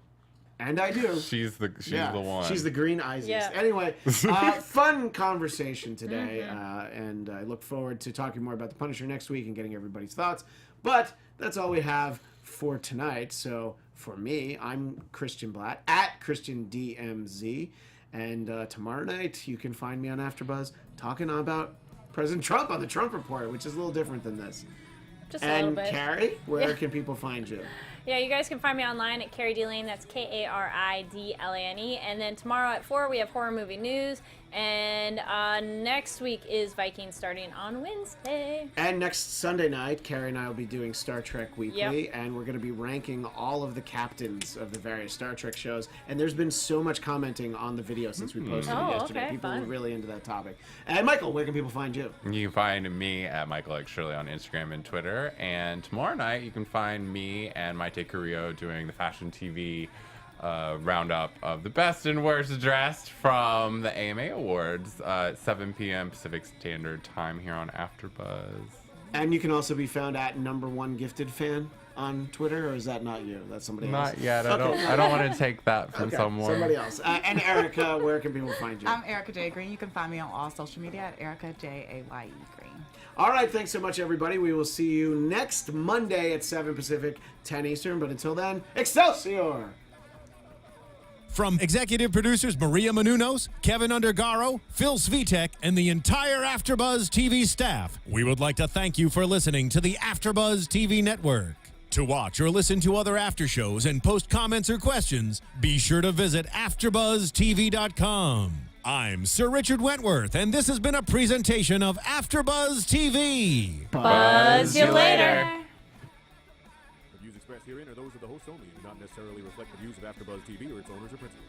Speaker 2: and I do.
Speaker 4: she's the one.
Speaker 2: She's the green eyes.
Speaker 3: Yeah.
Speaker 2: Anyway, fun conversation today, and I look forward to talking more about the Punisher next week and getting everybody's thoughts. But that's all we have for tonight. So for me, I'm Christian Blatt at ChristianDMZ, and tomorrow night you can find me on AfterBuzz talking about President Trump on the Trump Report, which is a little different than this.
Speaker 3: Just a little
Speaker 2: And
Speaker 3: bit.
Speaker 2: Carrie, where can people find you?
Speaker 3: Yeah, you guys can find me online at Carrie D Lane. That's KaridLane. And then tomorrow at 4 we have horror movie news. And next week is Vikings starting on Wednesday.
Speaker 2: And next Sunday night, Carrie and I will be doing Star Trek Weekly, and we're going to be ranking all of the captains of the various Star Trek shows. And there's been so much commenting on the video since we posted it
Speaker 3: Oh,
Speaker 2: yesterday.
Speaker 3: okay,
Speaker 2: People were
Speaker 3: fun.
Speaker 2: really into that topic. And Michael, where can people find you?
Speaker 4: You can find me at Michael X Shirley on Instagram and Twitter. And tomorrow night, you can find me and Maite Carrillo doing the Fashion TV roundup of the best and worst dressed from the AMA Awards, 7 p.m. Pacific Standard Time here on AfterBuzz.
Speaker 2: And you can also be found at #1 Gifted Fan on Twitter, or is that not you? That's somebody else.
Speaker 4: Not yet. I don't want to take that from
Speaker 2: Okay,
Speaker 4: someone.
Speaker 2: somebody else. And Erica, where can people find you?
Speaker 5: I'm Erica J. Green. You can find me on all social media at Erica Jaye Green.
Speaker 2: All right, thanks so much, everybody. We will see you next Monday at 7 Pacific, 10 Eastern. But until then, Excelsior!
Speaker 6: From executive producers Maria Menounos, Kevin Undergaro, Phil Svitek, and the entire AfterBuzz TV staff, we would like to thank you for listening to the AfterBuzz TV network. To watch or listen to other after shows and post comments or questions, be sure to visit AfterBuzzTV.com. I'm Sir Richard Wentworth, and this has been a presentation of AfterBuzz TV.
Speaker 3: Buzz you later.
Speaker 7: The views expressed herein are those of the host only and do not necessarily reflect the views of AfterBuzz TV or its owners or principals.